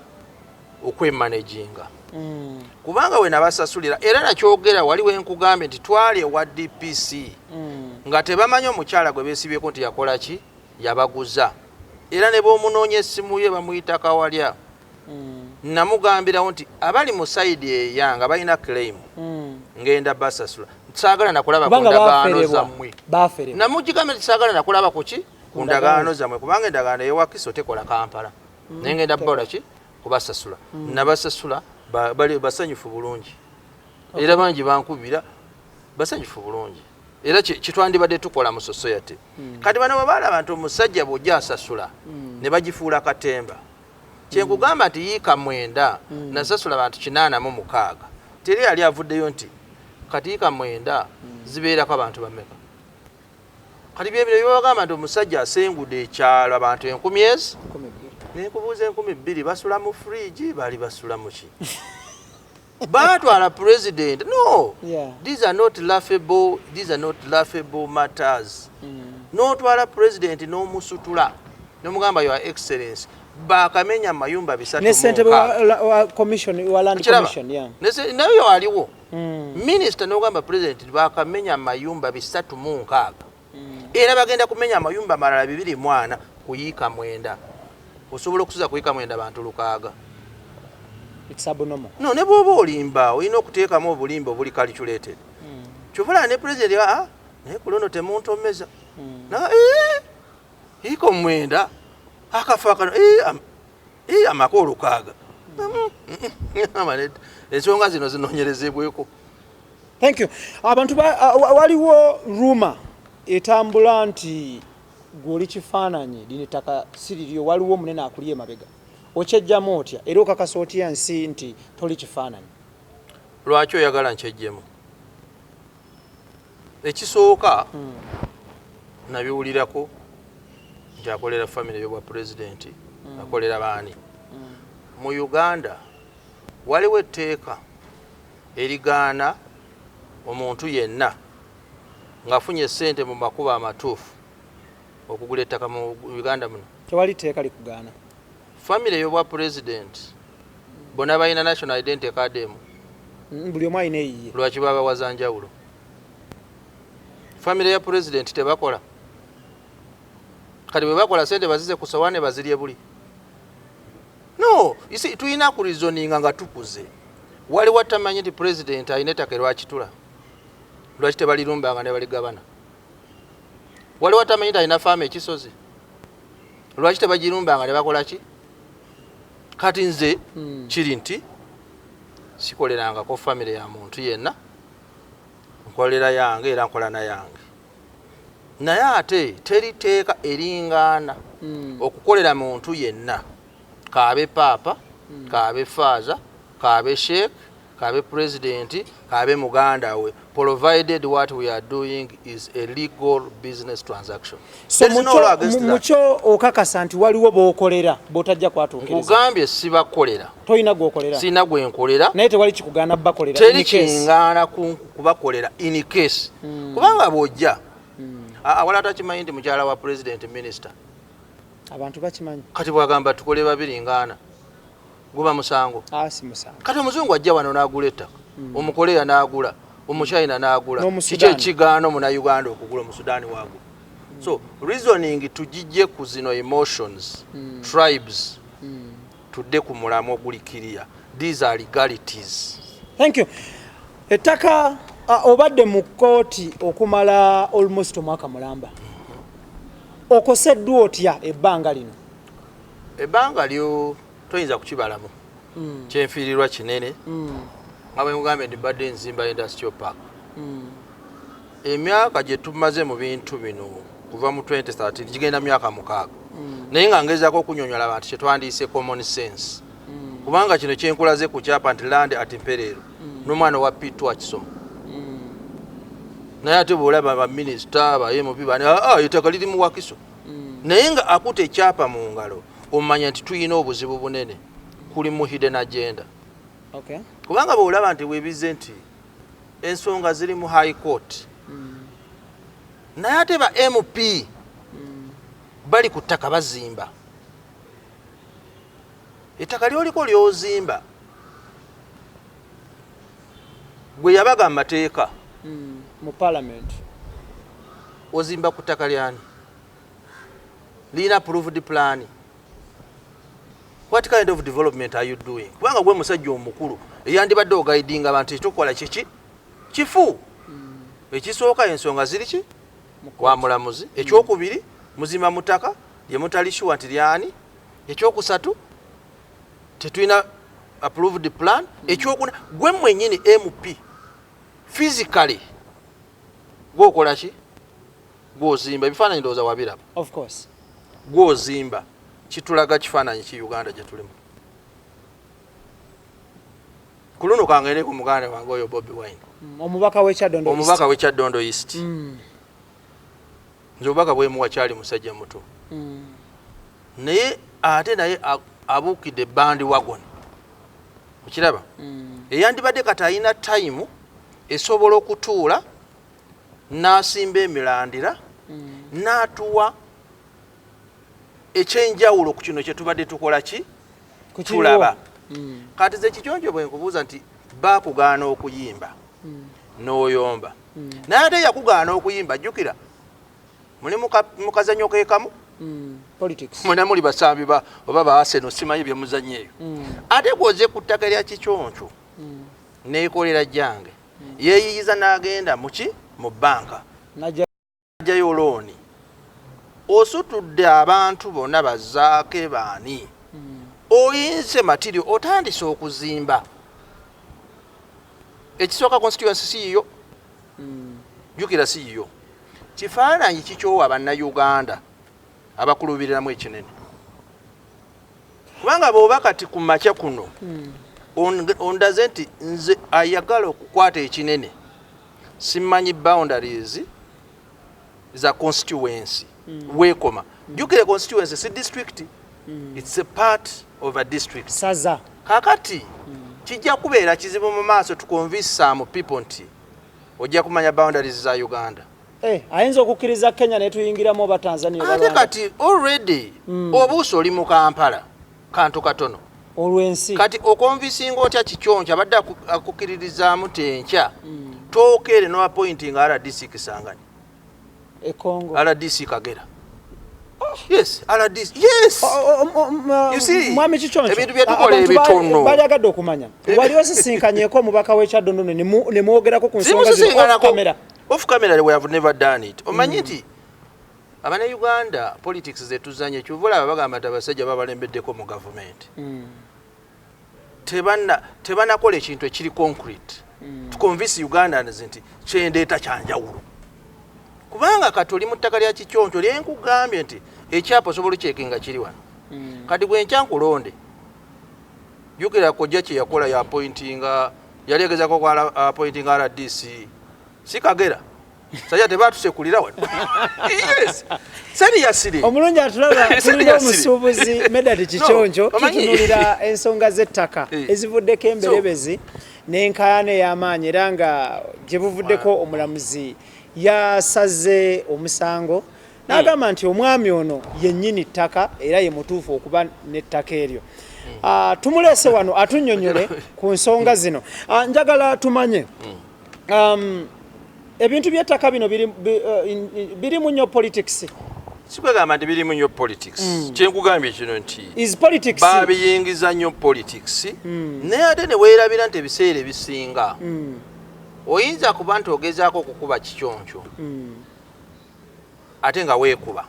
okwemanaginga kubanga we nabasasulira era nakyogera waliwo enkugambe nti twali ewa DPC nga tebamanyi omukyala gwe beesibyeko nti yakola ki yabaguza era ne b'omunoonya essimu ye bamuyita kawalya namugambirawo nti abali mu sayidi eyanga balina claim ngenda basasula saagala nakulaba ku ndagaano zammwe namugigambe nti saagala nakulaba ku ki ku ndagaano zammwe kubanga endagaano eyowakiso tekola Kampala naye ngenda bakola ki kubasasula nabasasula bali basanyufu bulungi era bangi bankubira basanyufu bulungi era kitwandibadde tukola mu society kati bano babaala abantu omusajja bw'ojja asasula ne bagifuula katemba kyenkugamba nti yiika 9 nasasula abantu 86 teri yali avuddeyo nti kati yiika 9 zibeerako abantu bameka kati byebiro byebagamba nti omusajja asengudde ekyalo abantu 10,000 nenkubuuza 2,000 basula mu fridge bali basula mu ki batwala president no these are not laughable matters notwala president n'omusutula n'omugamba your excellency bakamenya mayumba 3 ne ssentebe wa commission wa land commission nayo waliwo minister n'ogamba president bakamenya mayumba 3 era bagenda kumenya mayumba malala 2 kuyiika 9 osobola okusuza kuyiika 9 bantu 6 it's abnormal no ne bwoba olimba olina okuteekamu obulimba obuli calculated kyovula ne president naye kulono temuntomeza yiika 9 akafa kano amakolo 6 ensonga zino zinoonyerezebweko. Thank you. Abantu waliwo rumor etambula nti gwoli kifaananyi lino ettaka siriryo waliwo munene akuli emabega okyejjamu otya era okakasa otya nsi nti toli kifaananyi lwaki oyagala nkyejjemu ekisooka nabiwulirako nti akolera famire y'obwa pulezidenti akolera baani mu Uganda waliwo etteeka erigaana omuntu yenna ng'afunye ssente mu makubo amatuufu okugula ettaka mu Uganda muno tewali tteeka likugaana famire y'obwa pulezidenti bonna balina national identity card emu buli omu alina eyiye lwaki baba wazanjawulo famire ya pulezidenti tebakola kati bwe bakola ssente bazize ku sowaane bazirye buli no isi tuyina ku reasoninga nga tukuze waliwo atamanyi nti pulezidenti alina ettaka lwakitula lwaki tebalirumbanga ne baligabana waliwo atamanyi nti alina faama ekisozi lwaki tebagirumbanga ne bakola ki kati nze kiri nti sikolerangako famire ya muntu yenna nkolera yange era nkola na yange naye ate teriteeka eringaana okukolera muntu yenna kaabe paapa kaabe faaza kaabe sheikh kaabe president kaabe muganda we provided what we are doing is a legal business transaction. So mucho okakasa nti waliwo bookolera botajja kwatuukiriza kugambye sibakolera toyina gwokolera sina gwe nkolera naye tewali kikugaana bakolera teri kingaana kubakolera in case kubanga bwojja awala takimanyi nti mukyala wa president minister abantu bakimanyi kati bwagamba tukole babiri ngaana guba musango si musango kati omuzungu ajja wano n'agula ettaka omukoleya n'agula omuchina n'agula kiki ekigaano muna Uganda okugula mu Sudan waagula so reasoning tujijje ku zino emotions tribes tudde ku mulamu ogulikiriya these are legalities. Thank you. Ettaka obadde mu kooti okumala almost omwaka mulamba okoseddwa otya ebbanga lino ebbanga lyo toyinza kukibalamu kyenfiirirwa kinene nga bwe mugambe ndi badde nzimba industrial park emyaka gye tumaze mu bintu bino kuva mu 2013 gigenda myaka 6 naye nga ngezaako okunyonyola abantu kyetwandiise common sense kubanga kino kyenkulaze ku kyapa nti land at Mperero n'omwana wa Pitu akisoma naye ate bw'olaba baminisita ba MP bani ettaka liri mu Wakiso naye nga akuta ekyapa mu ngalo omanya nti tuyina obuzibu bunene kuli mu hidden agenda kubanga bw'olaba nti weebize nti ensonga ziri mu high court naye ate ba MP bali ku ttaka bazimba ettaka lyoliko lyozimba gwe yabaga mu mateeka mu parliament ozimba ku ttaka lyani lina approved plan. What kind of development are you doing? Kubanga gwe musajja omukulu eyandibadde ogaidinga abantu tukola kiki kifu ekisooka ensonga ziri ki wa mulamuzi ekyokubiri muzima mutaka lye mutalishuwa nti lyani ekyokusatu tetulina approved plan ekyokuna gwe mwennyini MP physically gwokola ki gwozimba ebifaananyi ndowooza wabiraba of course gwozimba kitulaga kifaananyi ki Uganda gye tulimu ku luno kangende ku muganda wange oyo Bobi Wine omubaka w'Ekyaddondo East nze obubaka bwemuwa kyali musajja muto naye ate naye abuukidde bandi wagon okiraba eyandibadde kati ayina time esobola okutuula n'asimba emilandira n'atuwa ekyenjawulo ku kino kye tubadde tukola ki tulaba kati ze kikyonjo bwe nkubuuza nti bakugaana okuyimba n'oyomba naye ate yakugaana okuyimba jjukira muli mukazanyo keekamu politics mwena muli basambi oba ba Arsenal simanyi bye muzanyo eyo ate gwoze ku ttaka lya kikyonjo neekolera jange yeeyiyiza n'agenda muki mu banka najjayo looni osutudde abantu bonna bazaake baani oyinze material otandise okuzimba ekisooka constituency siyo jukira siyo kifaananyi kikyowa bannayuganda abakulubiriramu ekinene kubanga bw'oba kati ku makya kuno ondaze nti nze ayagala okukwata ekinene simanyi boundaries za constituency wekoma jukira constituency si district it's a part of a district saza kakati kijja kubeera kizibu mu maaso tukonvinsa mu people nti ojja kumanya boundaries za Uganda ayinza okukkiriza Kenya netuyingiramu oba Tanzania ate kati already obuuso oli mu Kampala kantu katono olwensi kati okonvisinga otya kikyonjo abadde akukkiririzaamu tenkya tookere no appointing RDC Kisangani Congo RDC Kagera yes RDC yes you see mwami kikyonjo ebintu byetukola ebitono bali agadde okumanya wali osisinkanyeko omubaka w'Ekyaddondo ne mwogerako ku nsonga zino kamera off camera we have never done it omanyi nti abana Uganda politics zetuzanye kyuvula bagamba nti abasajja babalembeddeko mu government tebana kola ekintu ekiri concrete to convince Ugandans nti kyendeeta kyanjawulo kubanga kati oli mu ttaka lya kikyonjo lyenkugambye nti ekyapa osobola kyekinga kiri wano kati gwe nkyankulonde jukira kojja kye yakola ya appointinga yalegezako kwa appointing RDC si Kagera sajja tebatusekulira wano yes seriously omulungi atulaba tulina omusuubuzi Medad Kikyonjo tutunulira ensonga z'ettaka ezivuddeko emberebezi n'enkaayana ey'amaanyi era nga gye buvuddeko omulamuzi yasaze omusango n'agamba nti omwami ono yennyini ttaka era ye mutuufu okuba n'ettaka eryo tumuleese wano atunnyonnyole ku nsonga zino njagala tumanye ebintu by'ettaka bino birimu nnyo politics sikwegamba nti birimu nnyo politics kyenkugambye kino nti babiyingiza nnyo politics naye ate ne weerabira nti ebiseera ebisinga oyinza kuba nti ogezaako okukuba kikyonjo ate nga weekuba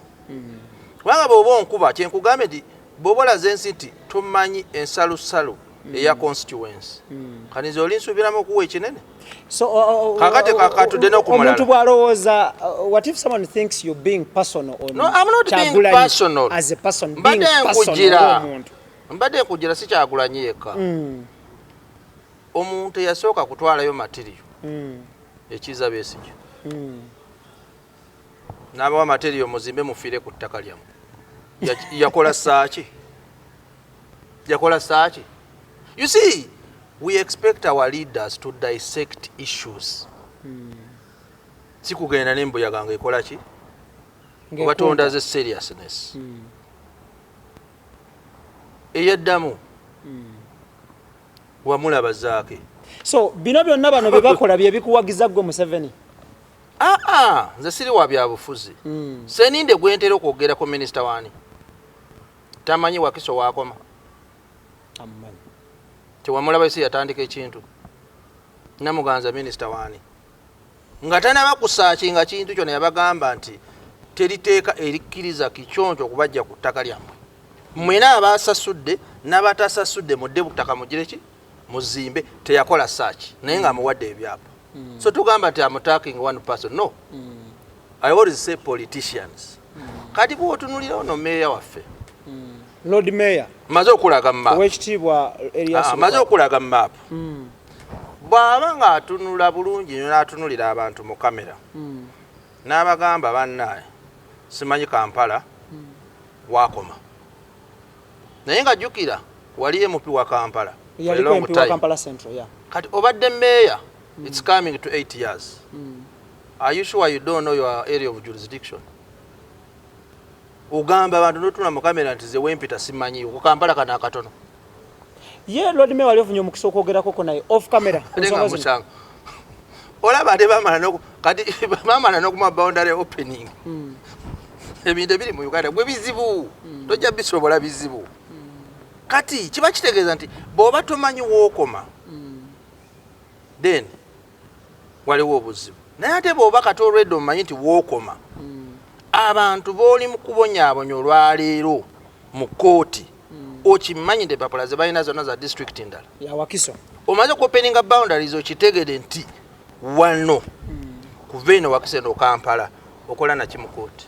kubanga bw'oba onkuba kyenkugambye nti bw'oba olaze ensi nti tomanyi ensalusalu eya constituency kani nze oli nsubiramu okuwa ekinene so kakati kakatudde n'okumulala omuntu bw'alowooza what if someone thinks you're being personal on no I'm not being personal as a person mbadde nkujira mbadde nkujira si Kyagulanyi yekka omuntu yasooka kutwalayo material ekiza Besigye n'abawa material muzimbe mufiire ku ttaka lyamu yakola saaki you see we expect our leaders to dissect issues si kugenda n'embuyaga nga ekola ki batonda ze seriousness eyaddamu wamulaba zaake so bino byonna bano bye bakola bye bikuwagiza gwe Museveni nze siri wa byabufuzi seninde gwentera okwogera ku minisita wani tamanyi Wakiso wakoma tewamulaba isi yatandika ekintu namuganza minisita wani nga tanaba kusaakinga kintu kyona yabagamba nti teriteeka erikkiriza kikyonjo okubajja ku ttaka lyammwe mwena abasasudde n'abatasasudde mudde butaka mugireki muzimbe teyakola saaki naye nga amuwadde ebyapa so tugamba nti I'm attacking one person no I always say politicians kati bw'otunulira ono meeya waffe Lord Mayor maze okulaga map owekitiibwa Erias maze okulaga map bw'aba nga atunula bulungi nnyo n'atunulira abantu mu kamera n'abagamba bannaye simanyi Kampala wakoma naye nga jjukira wali MP wa Kampala yaliko MP wa Kampala Central kati obadde meeya it's coming to 8 years are you sure you don't know your area of jurisdiction ugamba abantu notuna mu kamera nti ze wempita simanyi ku Kampala kana akatono Lord Mayor wali ofunye omukisa okwogerako ko naye off camera olaba ate bamala n'okuma boundary opening ebintu ebiri mu Uganda bwe bizibu tojja bisobola bizibu kati kiba kitegeeza nti bw'oba tomanyi wookoma then waliwo obuzibu naye ate bw'oba kati olwedde omanyi nti wookoma abantu b'oli mu kubonyaabonya olwaleero mu kooti okimanyi nti empapula ze balina zonna za district endala ya Wakiso omaze okuopeninga boundaries okitegede nti wano kuva eno Wakiso eno Kampala okola naki mu kooti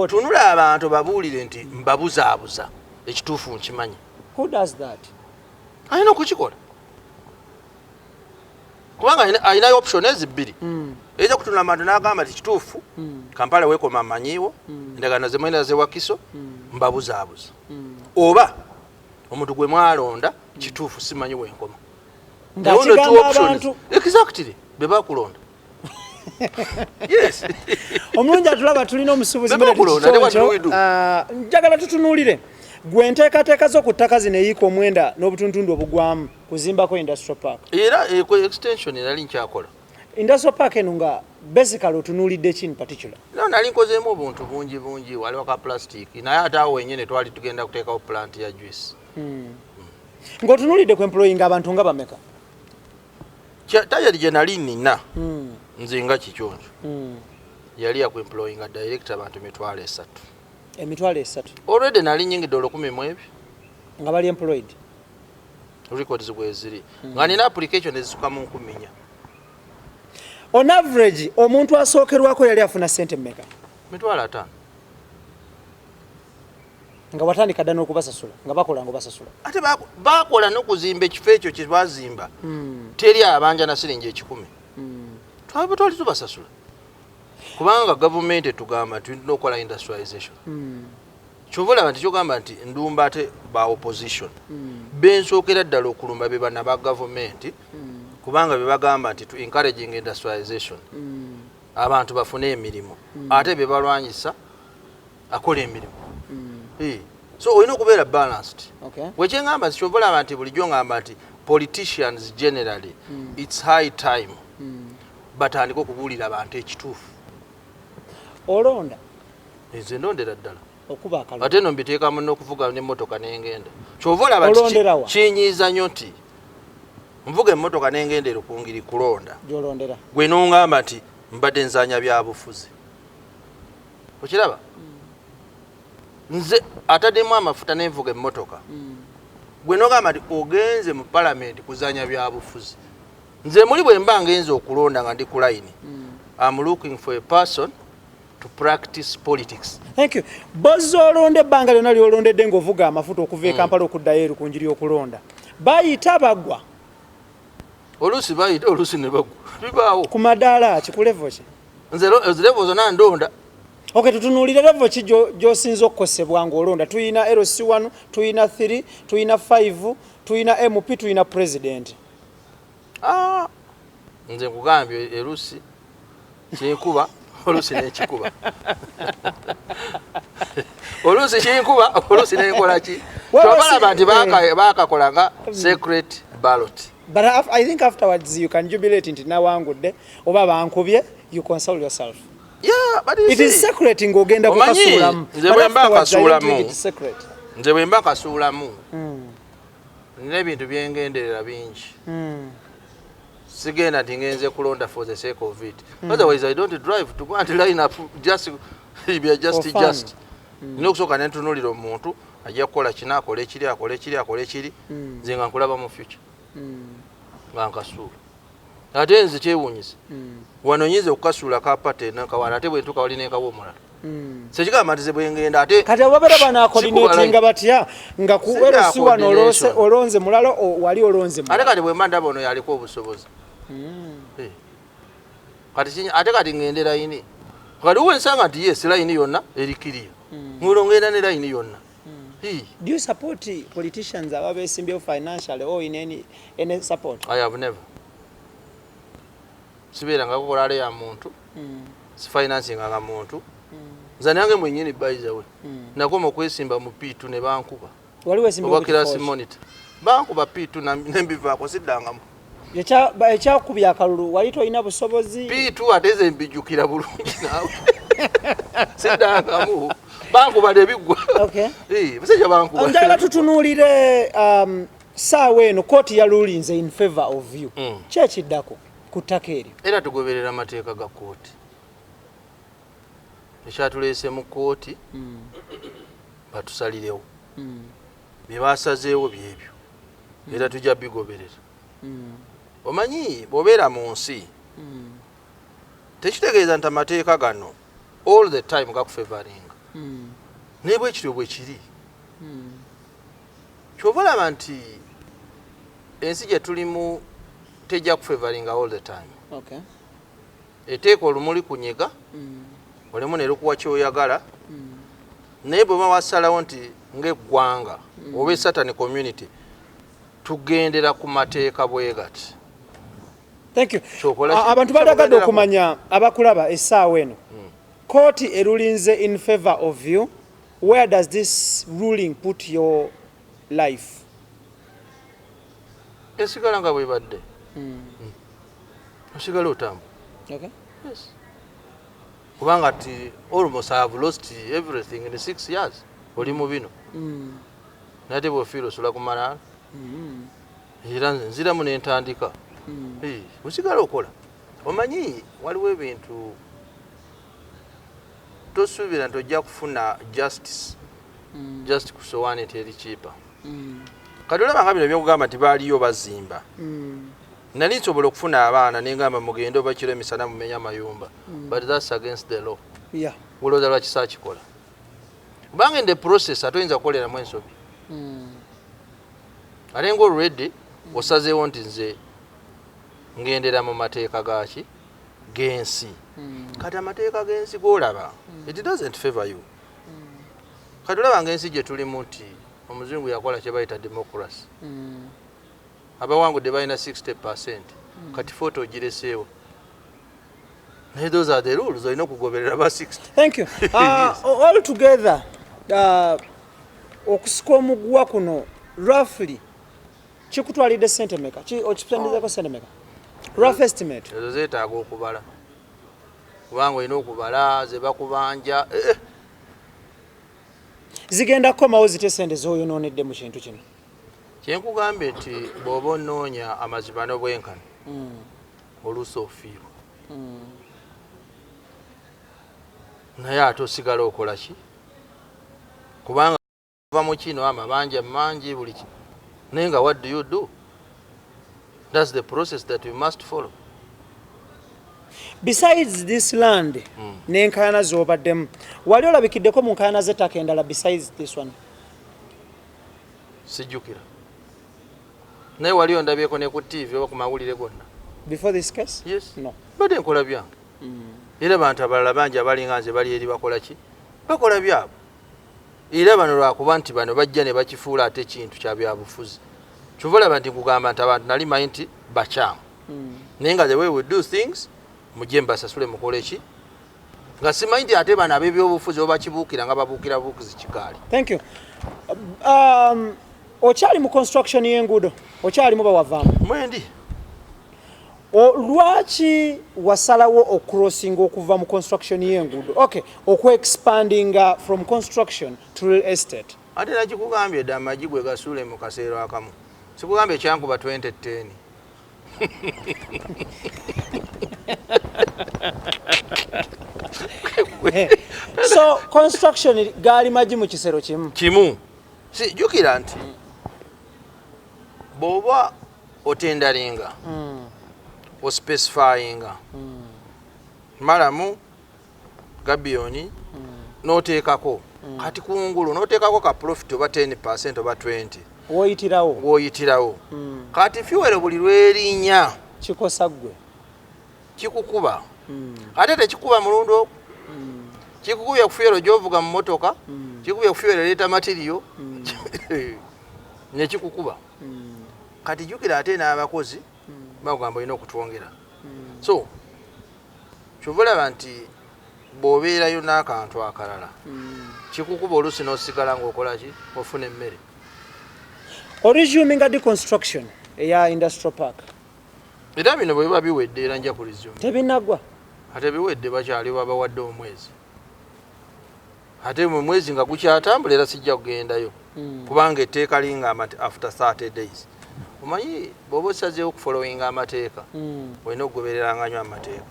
tunula abantu babuulire nti mbabuzaabuza ekituufu nkimanyi who does that alina okukikola kubanga alina option ezibbiri ejja kutunula abantu n'agamba ti kituufu Kampala weekoma amanyiiwo endagaano ze mwena ze Wakiso mbabuzaabuza oba omuntu gwe mwalonda kituufu simanyi wenkoma exactly be bakulonda yes omulungi atulaba tulina omusuubuzi njagala tutunuulire gwe nteekateeka zo ku ttaka zino eyiika omwenda n'obutuntundu obugwamu kuzimbako industrial park era extension nali nkyakola industrial park eno nga basically otunuulidde ki in particular nali nkozeemu obuntu bungi waliwo ka plastic naye ate awo wenyine twali tugenda kuteekawo plant ya juice ng'otunuulidde ku employing abantu nga bameka tayari gye nali nina nze nga kikyonjo yali yaku employing a director abantu emitwalo 3 already nali nyingidde 10,000 nga bali employed records bwe ziri nga nina application ezisuka mu 10,000 on average omuntu asookerwako yali afuna sente mmeka mitwalo 5 nga watandika dda n'okubasasula nga bakola ng'obasasula ate bakola n'okuzimba ekifo ekyo kye bazimba teri abanja na siringi 10,000 twali tubasasula kubanga gavumenti etugamba nti tulina okukola industrialization kyovulaba nti kyogamba nti ndumba ate ba opposition bensookera ddala okulumba be bana ba gavumenti kubanga be bagamba nti to encouraging industrialization abantu bafune emirimu ate be balwanyisa akola emirimu so olina okubeera balanced wekyengamba nti kyovulaba nti bulijjo ngamba nti politicians generally it's high time batandika okubuulira abantu ekituufu olonda nze ndondera ddala okuba akalonda ate no mbiteekamu n'okuvuga n'emmotoka n'engenda kyova olaba nti kinyiiza nnyo nti nvuga emmotoka n'engenda erukungiri kulonda gyolondera gwe n'ongamba nti mbadde nzanya byabufuzi okiraba nze ataddemu amafuta n'envuga emmotoka gwe nogamba nti ogenze mu palamenti kuzanya byabufuzi nze muli bwe mba ngenza okulonda nga ndi ku layini I'm looking for a person to practice politics. Thank you. Bozzo olonde ebbanga lyonna lyolondedde ng'ovuga amafuta okuva e Kampala okuddayo eri ku njiri y'okulonda bayita bagwa oluusi bayita oluusi ne bagwa bibaawo ku madaala ki ku levo ki nze levo zonna ndonda. Okay, tutunuulire levo ki gy'osinza okukosebwa ng'olonda. Tuyina LC1, tuyina 3, tuyina 5, tuyina MP, tuyina president. Nze nkugambye erusi kinkuba oluusi n'ekikuba oluusi kinkuba oluusi n'enkola ki twabalaba nti baakakola nga secret ballot. But I think afterwards you can jubilate nti nawangudde oba bankubye, you console yourself. Yeah, but it is secret ng'ogenda kukasuulamu. Nze bwe mba kasuulamu nina ebintu byengenderera bingi. Sigenda nti ngenze kulonda for the sake of it. Otherwise I don't drive to go and line up just nina okusooka ne ntunuulira omuntu ajja kukola kino akola ekiri akola ekiri akola ekiri nze nga nkulaba mu future nga nkasuula. Ate nze kyewuunyisa wano nyinza okukasuula ka pate nakawana ate bwe ntuuka wali nenkawo omulala sekigamba nti ze bwe ngenda ate kati ababeera banacoordinatinga batya nga ku LC wano olonze mulala wali olonze mulala. Ate kati bwe mba ndaba ono yaliko obusobozi kati ate kati ngende layini kati uwe nsanga nti yes layini yonna erikiriya mulo ngenda ne layini yonna. Do you support politicians aba beesimbyewo financially or in any support? I have never. Sibeera nga kukola ya muntu si financing nga muntu nze nange mwenyini by the way nakoma okwesimba mu P2 ne bankuba waliwo esimba class monitor bankuba P2 nembivaako siddangamu ekyakubya akalulu wali tolina busobozi P2 ateze mbijjukira bulungi naawe siddangamu bankuba nebigwa. Basajja bankuba njagala tutunuulire saawa eno kooti yalulinze in favor of you kyekiddako ku ttaka eryo era tugoberera amateeka ga kooti ekyatuleese mu kooti batusalirewo bye basazeewo byebyo era tujja bigoberera. Omanyi bw'obeera mu nsi tekitegeeza nti amateeka gano all the time gakufavoringa naye bwe kityo bwe kiri kyova olaba nti ensi gye tulimu tejja kufavoringa all the time. Eteeka olumuli kunyiga olimu ne lukuwa kyoyagala naye bwe bawasalawo nti ng'eggwanga oba esatani community tugendera ku mateeka bwe gati. Thank you. Abantu balagadde okumanya abakulaba essaawa eno kooti erulinze in favor of you. Where does this ruling put your life? Esigala nga bwe badde osigala otambula. Yes. Kubanga ti almost I have lost everything in 6 years. Oli mu bino. Nate bw'ofiira osula ku malaala. Era nziramu ne ntandika. Osigala okola. Omanyi waliwo ebintu tosuubira nti ojja kufuna justice just ku sowaani teri kiipa. Kati olaba nga bino byokugamba nti baaliyo bazimba. Nali nsobola okufuna abaana nengamba mugende oba kiro emisana mumenya amayumba. But that's against the law. Olowooza lwaki saakikola? Kubanga in the process atoyinza kukoleramu ensobi. Ate nga already osazeewo nti nze ngendera mu mateeka gaki g'ensi. Kati amateeka g'ensi g'olaba it doesn't favor you. Kati olaba ng'ensi gye tulimu nti omuzungu yakola kye bayita democracy. Abawangudde balina 60%. Kati 40 ogireseewo. Naye those are the rules olina okugoberera ba 60. Thank you. All together okusika omuguwa kuno roughly kikutwalidde sente meka? Okipendezeko sente meka? Rough estimate. Ezo zeetaaga okubala. Kubanga olina okubala ze bakubanja. Zigenda kukomawo zite sente z'oyonoonedde mu kintu kino? Kyenkugambye nti bw'oba onoonya amazima n'obwenkani oluusi ofiirwa. Naye ate osigala okola ki? kubanga va mu kino amabanja mangi buli naye nga what do you do? That's the process that we must follow. Besides this land n'enkaayana z'obaddemu wali olabikiddeko mu nkaayana z'ettaka endala besides this one? Sijjukira naye wali ondabyeko ne ku TV oba ku mawulire gonna before this case? Yes. No. Badde nkola byange era abantu abalala bangi abalinga nze bali eri bakola ki bakola byabwe era bano lwakuba nti bano bajja ne bakifuula ate ekintu kya byabufuzi kyova olaba nti nkugamba nti abantu nali manyi nti bakyamu naye nga the way we do things mujje mbasasule mukole ki nga simanyi nti ate bano ab'ebyobufuzi oba kibuukira nga babuukira buukizi kikaali. Thank you. Okyali mu construction y'enguudo okyalimu bawavaamu mwendi lwaki wasalawo ocrossinga okuva mu construction y'enguudo okwe-expandinga from construction to real estate? ate nakikugambye dda amagi gwe gasuule mu kaseero akamu sikugambye ekyankuba 2010 so construction gaali magi mu kisero kimu si jukira nti bw'oba otendalinga ospecifyinga malamu gabiyoni n'oteekako kati kungulu n'oteekako ka profit oba 10% oba 20 w'oyitirawo kati fuel buli lw'erinnya kikosa ggwe kikukuba ate tekikuba mulundi ogwo kikukubya ku fuel gy'ovuga mu motoka kikubya ku fuel ereeta material ne kikukuba kati jukira ate n'abakozi bagamba olina okutwongera so kyova olaba nti bw'obeerayo n'akantu akalala kikukuba oluusi n'osigala ng'okola ki ofuna emmere. Orizuminga deconstruction eya industrial park era bino bwe biba biwedde era nja kulizuminga tebinaggwa ate biwedde bakyali babawadde omwezi ate mu mwezi nga gukyatambula era sijja kugendayo kubanga etteeka linga after 30 days omanyi bw'oba osazeewo okufollowinga amateeka olina okugobereranga nnyo amateeka.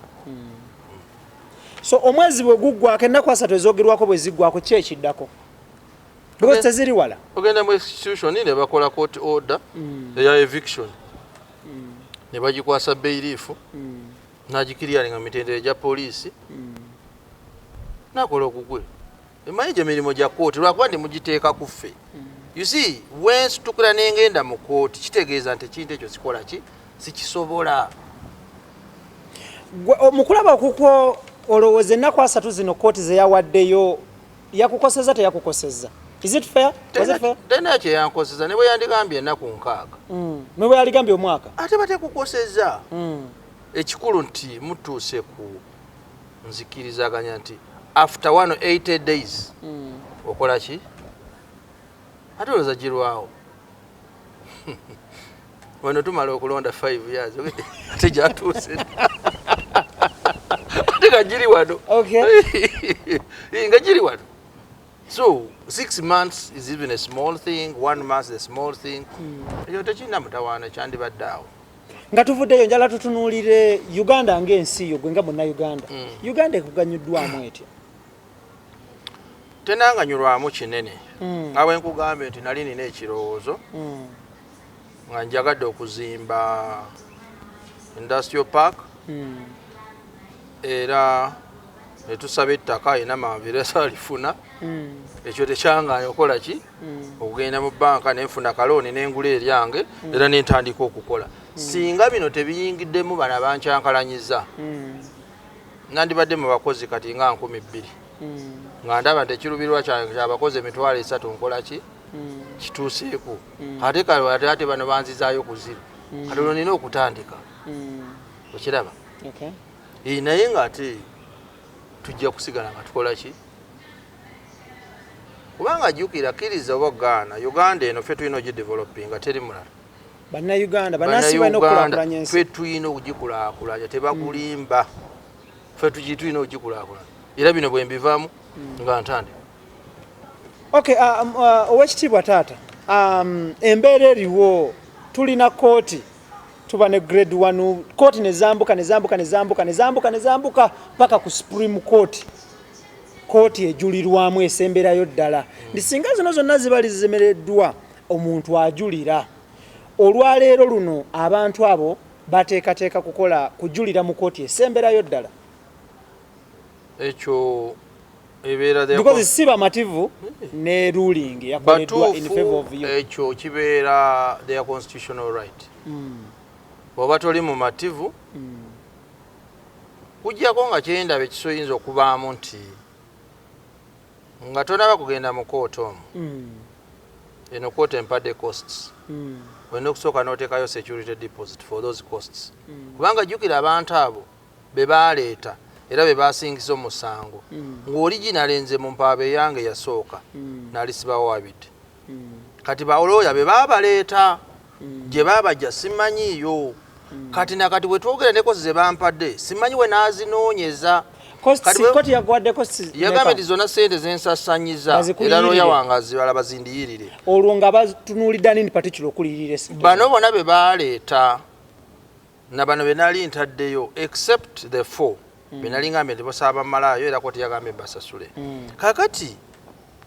So omwezi bwe guggwako ennaku 3 ezoogerwako bwe ziggwako ki ekiddako? Because teziri wala ogenda mu institution ne bakola court order eya eviction ne bagikwasa bailiff n'agikiriyalinga mitendera gya poliisi nakola okugwe emanyi gye mirimu gya kooti lwakuba ndi mugiteeka ku ffe. You see, wensitukira n'engenda mu kooti kitegeeza nti ekintu ekyo sikola ki sikisobola. Mukulaba kukwo olowooza ennaku 3 zino kooti ze yawaddeyo yakukoseza teyakukoseza? Is it fair? Was it fair? Tena kye yankoseza ne bwe yandigambye ennaku 6 ne bwe yaligambye omwaka ate batekukoseza. Ekikulu nti mutuuse ku nzikirizaganya nti after 180 days okola ki ate olowooza girwawo wano tumala okulonda 5 years ate gyatuuse ate nga giri wano nga giri wano. So 6 months is even a small thing, 1 month is a small thing. Ekyo tekirina mutawaana kyandibadde awo. Nga tuvuddeyo njala tutunuulire Uganda ng'ensi yo gwe nga munnayuganda Uganda ekuganyuddwamu etya? Tenanganyulwamu kinene nga bwe nkugambye nti nali nina ekirowoozo nga njagadde okuzimba industrial park era netusaba ettaka ina manviresa alifuna ekyo tekyangaanya okola ki okugenda mu banka nenfuna kalooni nengula eryange era nentandika okukola. Singa bino tebiyingiddemu bano abankyankalanyiza nandibadde mu bakozi kati nga 2,000 nga ndaba nti ekirubirwa kyabakozi 3,000 nkola ki kituuseeko ate kale ate bano banzizaayo ku 0 kati olwo nina okutandika okiraba naye nga ate tujja kusigala nga tukola ki kubanga jjukira kkiriza oba gaana Uganda eno ffe tulina ogidevelopinga teri mulala. Bannayuganda bannansi balina okukulaakulanya ensi ffe tulina okugikulaakulanya tebagulimba ffe tulina okugikulaakulanya era bino bwe mbivaamu nga ntandika. Owekitiibwa taata embeera eriwo tulina kooti tuba ne grade 1 kooti nezambuka paka ku Supreme Court kooti ejulirwamu esemberayo ddala ndi singa zino zonna zibali zizemereddwa omuntu ajulira olwaleero luno abantu abo bateekateeka kujulira mu kooti esemberayo ddala ekyo ebeera because si bamativu ne ruling yakoleddwa in favor of you ekyo kibeera their constitutional right bw'oba toli mu mativu kujjako nga kyenda bekisoyinza okubaamu nti nga tonaba kugenda mu kooti omwo eno kooti empadde costs olina okusooka n'oteekayo security deposit for those costs kubanga jjukira abantu abo be baaleeta era be basingiza omusango ng'original nze mu mpaaba eyange yasooka n'alisibawo abiri kati balooya be baabaleeta gye baabajja simanyiiyo kati nakati bwe twogera ne kosi ze bampadde simanyi we n'azinoonyeza yagambye nti zonna ssente zensasanyiza era looya wange azibala bazindiyirire olwo nga batunuulidda nini patikiro okuliyirira bano bonna be baaleeta na bano be nali ntaddeyo except the 4 be nali ngambye nti basaba malaayo era kooti yagambye basasule kakati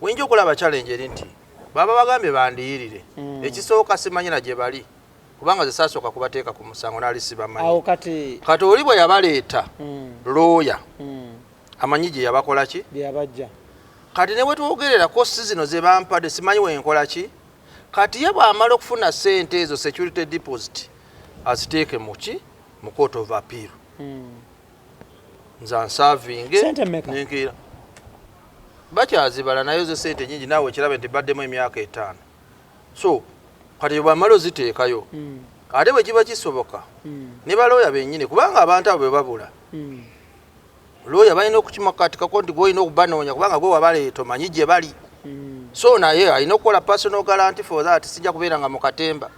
wenja okulaba challenge eri nti baba bagambye bandiyirire ekisooka simanyira gye bali kubanga ze saasooka kubateeka ku musango n'alisiba manyi kati oli bwe yabaleeta looya amanyi gye yabakola ki byabajja kati ne bwe twogerera kosi zino ze bampadde simanyi wenkola ki kati ye bw'amala okufuna ssente ezo security deposit aziteeke mu ki mu court of appeal nza nsavinge nenkeera bakyazibala nayo ze ssente nyingi naawe ekirabe nti baddemu emyaka 5 so kati bw'amala oziteekayo ate bwe kiba kisoboka ne balooya bennyini kubanga abantu abo be babula looya balina okukimakatikako nti gwolina okubanoonya kubanga gwe wabaleeta omanyi gye bali so naye alina okukola personal guarantee for that sijja kubeera nga mu katemba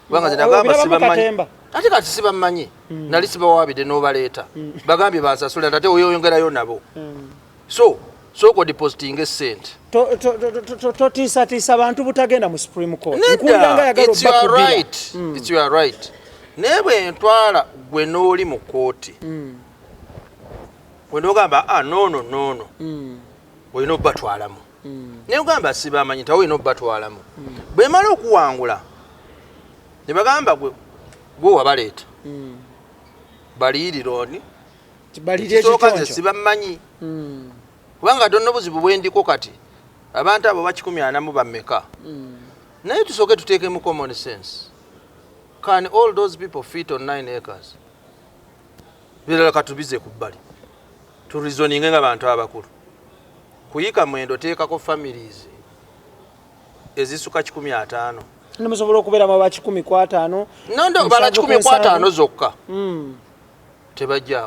kubanga zinagamba sibamanyi ate kati sibamanyi nali sibawabidde n'obaleeta bagambye bansasule ate oyongerayo nabo so soko depositing essente totiisatiisa abantu butagenda mu Supreme Court it's your right naye bwe ntwala gwe n'oli mu kooti bwe nogamba no olina obbatwalamu naye ogamba sibamanyi nti olina obbatwalamu bwe mala okuwangula ne bagamba gwe wabaleeta baliyirira oni ekisooka nze sibamanyi kubanga tonna obuzibu bwendiko kati abantu abo 140 bammeka naye tusooke tuteekemu common sense can all those people fit on 9 acres birala katubize ku bbali turizoninge nga bantu abakulu kuyika mwendo teekako families ezisuka 150 nemusobola okubeera mu ba 105 nondo bala 105 zokka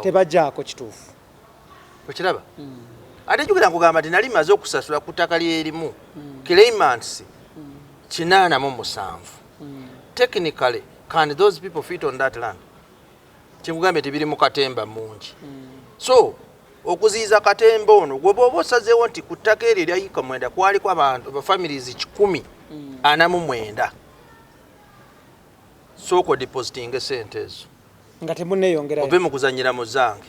tebajjaako kituufu okiraba ate jukira nkugamba nti nali maze okusasula ku ttaka lyerimu claimants 87 technically can those people fit on that land kinkugambye tibiri mu katemba mungi so okuziiza katemba ono gwe bw'oba osazeewo nti ku ttaka eryo eryayika mwenda kwaliko abantu families 149 soko depositing essente ezo nga temunneeyongerayo obe mu kuzannyira mu zange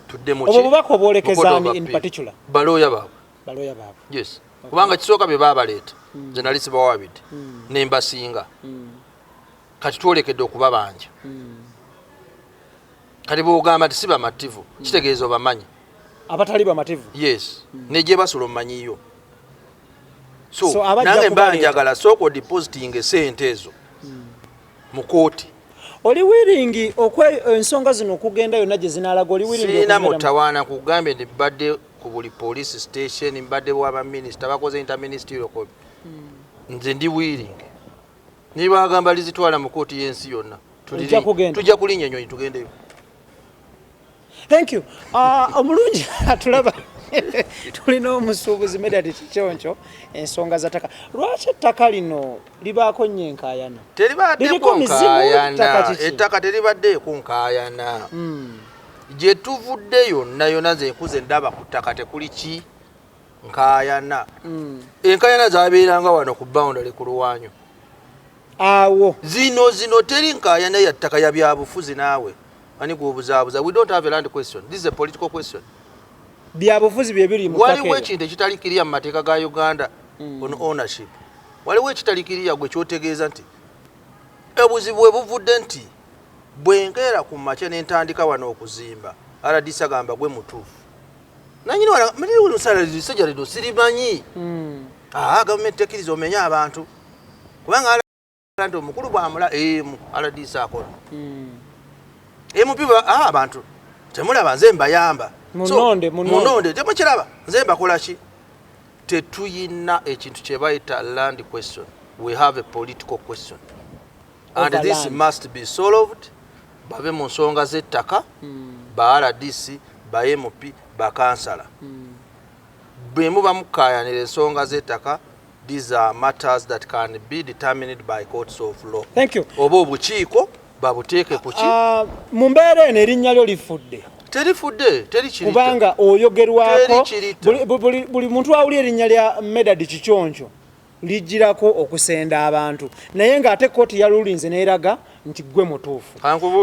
tudde mu obwo bubaka obwolekezaani in particular balooya baabwe yes kubanga kisooka bye baabaleeta nze nali sibawabidde ne mbasinga kati twolekedde okuba banja kati bw'ogamba nti si bamativu kitegeeza obamanyi abatali bamativu yes negye basula omumanyiyo so nange mba njagala soko depositing essente ezo mu kooti oli wiringi ensonga zino okugenda yonna gye zinaalaga oli wiringi sirina mutawaana kugambye nti mbadde ku buli police station mbadde bw'abaminisita bakoze interministerial code nze ndi wiringi niba agamba lizitwala mu kooti y'ensi yonna tujja kulinnya ennyonyi tugendeyo. Thank you. Omulungi atulaba tulina omusuubuzi Medad Kikyoncho ensonga za ttaka. Lwaki ettaka lino libaako nnyo enkaayana? Teribaddeko nkaayana. Ettaka teribaddeeko nkaayana. Gye tuvudde yonna nze nkuze ndaba ku ttaka tekuli ki nkaayana. Enkaayana zaabeeranga wano ku boundary ku Luwaanyo. Awo. Zino teri nkaayana ya ttaka ya byabufuzi naawe. Ani kubuzabuza. We don't have a land question. This is a political question. byabufuzi bye biri mu ttaka waliwo ekintu ekitalikiriya mu mateeka ga Uganda on ownership. Waliwo ekitalikiriya gwe kyotegeeza nti obuzibu bwe buvudde nti bwenkeera ku makya n'entandika wano okuzimba RDC agamba gwe mutuufu nanyini wala mali ulusala lisajja lido sirimanyi gavumenti tekiriza omenya abantu kubanga abantu omukulu bwamula RDC akola emupiba abantu temulaba nze mbayamba munonde temukiraba nze mbakola ki tetuyina ekintu kye bayita land question. We have a political question and this must be solved bave mu nsonga z'ettaka ba RDC ba MP ba kansala bwe muba mukayanira ensonga z'ettaka. These are matters that can be determined by courts of law. Thank you. Oba obukiiko babuteeke ku ki mu mbeera eno erinnya lyo lifudde teri kirita kubanga oyogerwako buli muntu awulira erinnya lya Medad Kikyonjo lijjirako okusenda abantu naye ng'ate kooti ya rulinze neeraga nti gwe mutuufu.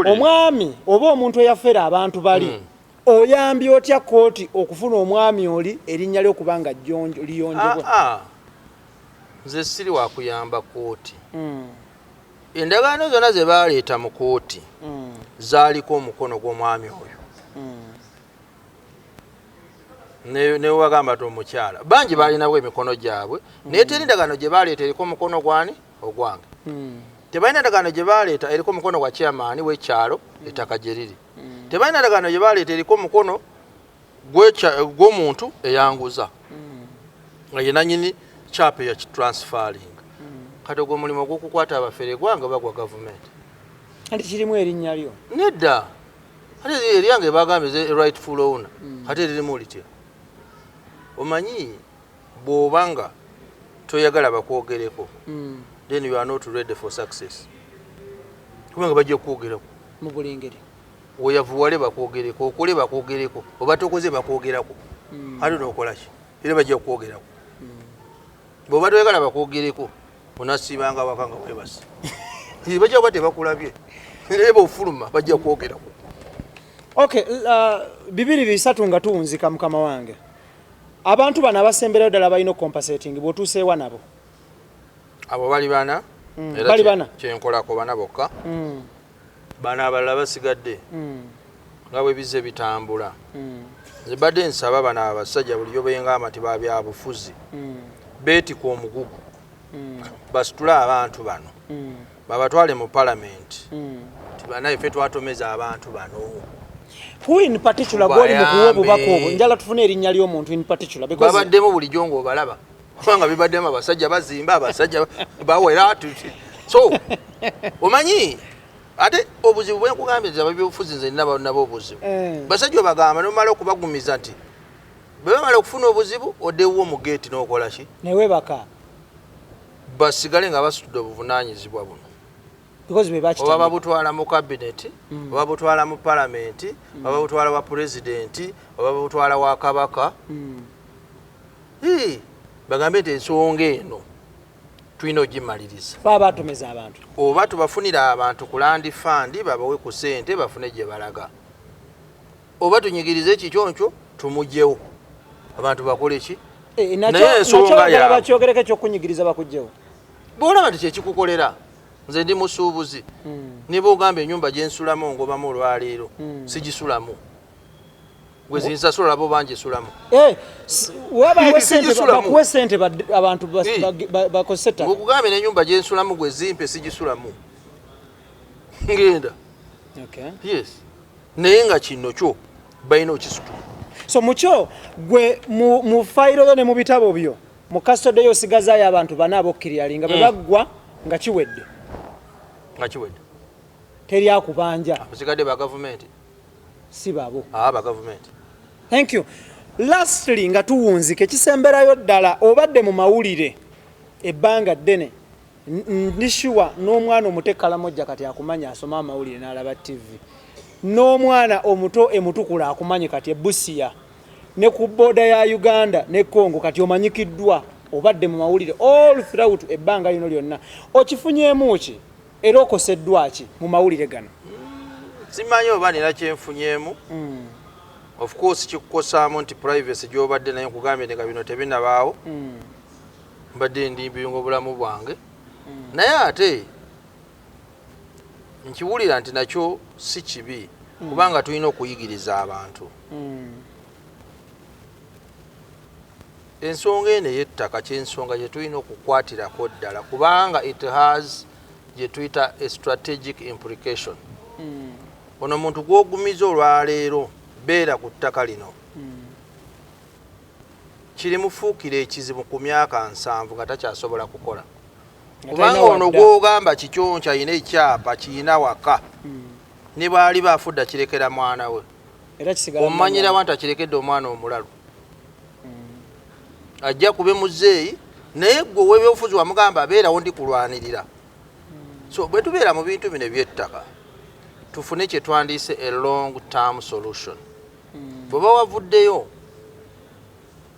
Omwami oba omuntu eyafera abantu bali oyambye otya kooti okufuna omwami oli erinnya ly'okubanga liyonjebwa? Nze siri wa kuyamba kooti. Endagaano zonna ze baaleeta mu kooti zaaliko omukono gw'omwami oyo ne wagamba ti omukyala bangi baalinawo emikono gyabwe naye teri endagaano gye baaleeta eriko omukono gwani ogwange. Tebalina endagaano gye baaleeta eriko omukono gwa chairman w'ekyalo ettaka gye riri. Tebalina endagaano gye baaleeta eriko omukono gw'omuntu eyanguza nga ye nannyini kyapa ya transferring. Kati ogwo mulimu gw'okukwata abafere gwange bagwa gavumenti. Kati kirimu erinnya lyo? Nedda. Ate eryange bagambye rightful owner. Kati eririmu litya. Omanyi bw'obanga toyagala bakwogereko then you are not ready for success. Kubanga bajja kwogerako mu buli ngeri. Oyavuwale bakwogereko, okole bakwogereko, oba tokoze bakwogerako. Ate n'okola ki? Era bajja kwogerako. Bw'oba toyagala bakwogereko onasibanga wakanga webasi. Bajja kuba tebakulabye. Naye bw'ofuluma bajja kwogerako. Okay, 2-3 nga tuwunzika mukama wange. Abantu bano abasemberayo ddala balina compensating bw'otuuseewa nabo. Abo bali bana bali bana kyenkolako bana bokka bana abalala basigadde nga bwe bize bitambula. Nze badde nsaba bana abasajja bulijjo bengamba nti babyabufuzi beetika omugugu basitula abantu bano babatwale mu palamenti ti bana ife twatomeza abantu bano. Who in particular gwoli mu kuwa obubaka obwo njala tufune erinnya ly'omuntu in particular because babaddemu bulijjo ng'obalaba kubanga bibaddemu abasajja bazimba abasajja bawera so omanyi ate obuzibu bwe nkugambye nti ababyobufuzi nze nabo obuzibu basajja obagamba nomala okubagumiza nti bwe bamala okufuna obuzibu oddewo mu geeti n'okola ki newebaka basigale nga basitudde obuvunaanyizibwa buno oba babutwala mu kabineti oba butwala mu palamenti oba butwala wa pulezidenti oba butwala wa kabaka bagambe nti ensonga eno tulina ogimaliriza babatomeza abantu oba tubafunira abantu ku land fund babawe ku ssente bafune gye balaga oba tunyigirize ekikyonco tumugyewo abantu bakole ki naye ensonga yaabwe bakyogereko ekyokunyigiriza bakugyewo bw'olaba nti kyekikukolera nze ndi musuubuzi ne bw'ogamba ennyumba gye nsulamu ngobamu olwaleero sigisulamu gwe zinsasula labo bangisulamu bakuwe ssente abantu bakozesa ettaka bw'okugambye n'ennyumba gye nsulamu gwe zimpe sigisulamu ngenda yes naye nga kino kyo balina okisitula. So mukyo gwe mu fayiro yo ne mu bitabo byo mu custody yo sigazaayo abantu bana abokkiryalinga bwe baggwa nga kiwedde teri akubanja abasigadde ba gavumenti si babo ba gavumenti. Thank you. Lastly nga tuwunzike kisemberayo ddala obadde mu mawulire ebbanga ddene ndishuwa n'omwana omutekala mojja kati akumanya asoma amawulire n'alaba TV n'omwana omuto emutukula akumanye kati ebusiya ne ku boda ya Uganda ne Congo kati omanyikiddwa obadde mu mawulire all throughout ebbanga lino lyonna okifunyeemu ki era okoseddwa ki mu mawulire gano? Simanyi oba nina kyenfunyeemu of course kikukosaamu nti privacy gy'obadde nayo nkugambye nga bino tebinabaawo mbadde ndimbirunga obulamu bwange naye ate nkiwulira nti nakyo si kibi kubanga tulina okuyigiriza abantu ensonga eno ey'ettaka kyensonga gye tulina okukwatirako ddala kubanga it has gye tuyita a strategic implication ono omuntu gw'ogumiza olwaleero beera ku ttaka lino kirimufuukira ekizibu ku myaka 7 nga takyasobola kukola kubanga ono gw'ogamba kikyonki alina ekyapa kiyina waka ne baali baafudda kirekera mwana we omumanyirawo nti akirekedde omwana omulalu ajja kube muzeeyi naye gwe ow'ebyobufuzi wamugamba abeerawo ndi kulwanirira so bwe tubeera mu bintu bino eby'ettaka tufune kye twandiise a long term solution bw'oba wavuddeyo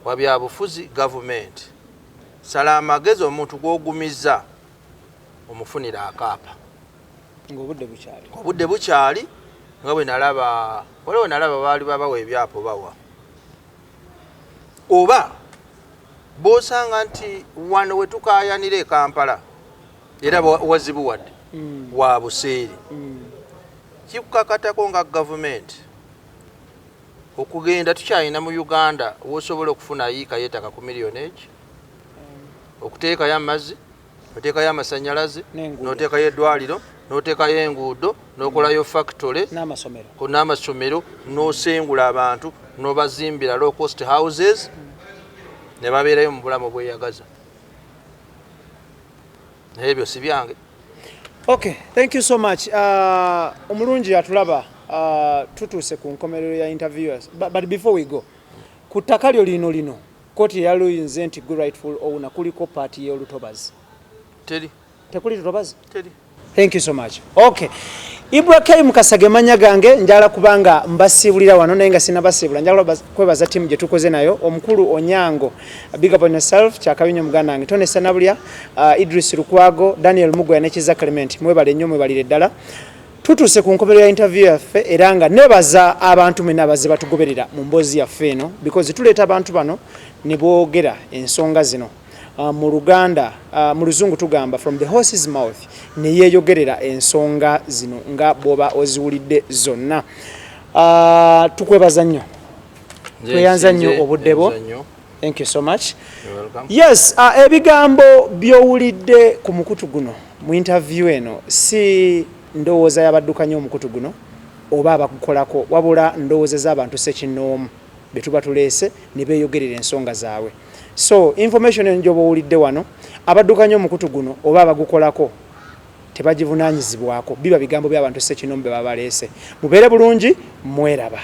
wa byabufuzi gavumenti sala amagezi omuntu gw'ogumiza omufunira akaapa ng'obudde bukyali nga bwe nalaba waliwo nalaba baali babawa ebyapo bawa oba bw'osanga nti wano we tukaayanira e Kampala era wazibuwadde wa buseeri kikukakatako nga gavumenti okugenda tukyalina mu Uganda wosobola okufuna yiika yettaka ku million egi okuteekayo amazzi noteekayo amasannyalaze noteekayo eddwaliro noteekayo enguudo nokolayo factory n'amasomero nosengula abantu nobazimbira low cost houses ne babeerayo mu bulamu bweyagaza naye ebyo si byange. Okay, thank you so much. Omulungi atulaba tutuuse ku nkomerero ya interviewers but before we go ku ttaka lyo lino koti yaluyinze nti good rightful owner kuliko party y'olutobazi tekuli lutobazi teri. Thank you so much. Okay, Ibrahim Kasage manya gange njala kubanga mbasibulira wano naye nga sinabasibula njala kwebaza timu gye tukoze nayo omukulu Onyango big up on yourself kyakabinyo muganda wange Tone Sanabulya Idris Lukwago Daniel Mugwa ne Kiza Clement mwebale nnyo mwebalire ddala tutuse ku nkomerero ya interview yaffe era nga nebaza abantu mwe nabaze batugoberera mu mbozi yaffe eno because tuleeta abantu bano ne boogera ensonga zino mu Luganda mu Luzungu tugamba from the horse's mouth ne yeeyogerera ensonga zino nga bwoba oziwulidde zonna. Tukwebaza nnyo tweyanza nnyo obuddebo. Thank you so much. You're welcome. Yes, ebigambo byowulidde ku mukutu guno mu interview eno si ndowooza y'abaddukanya omukutu guno oba abakukolako wabula ndowooza z'abantu ssekinnoomu be tuba tuleese ne beeyogerera ensonga zaabwe. So information enjoba owulidde wano abaddukanya omukutu guno oba abagukolako tebagivunaanyizibwako biba bigambo by'abantu ssekinnoomu be baba baleese. Mubeere bulungi mweraba.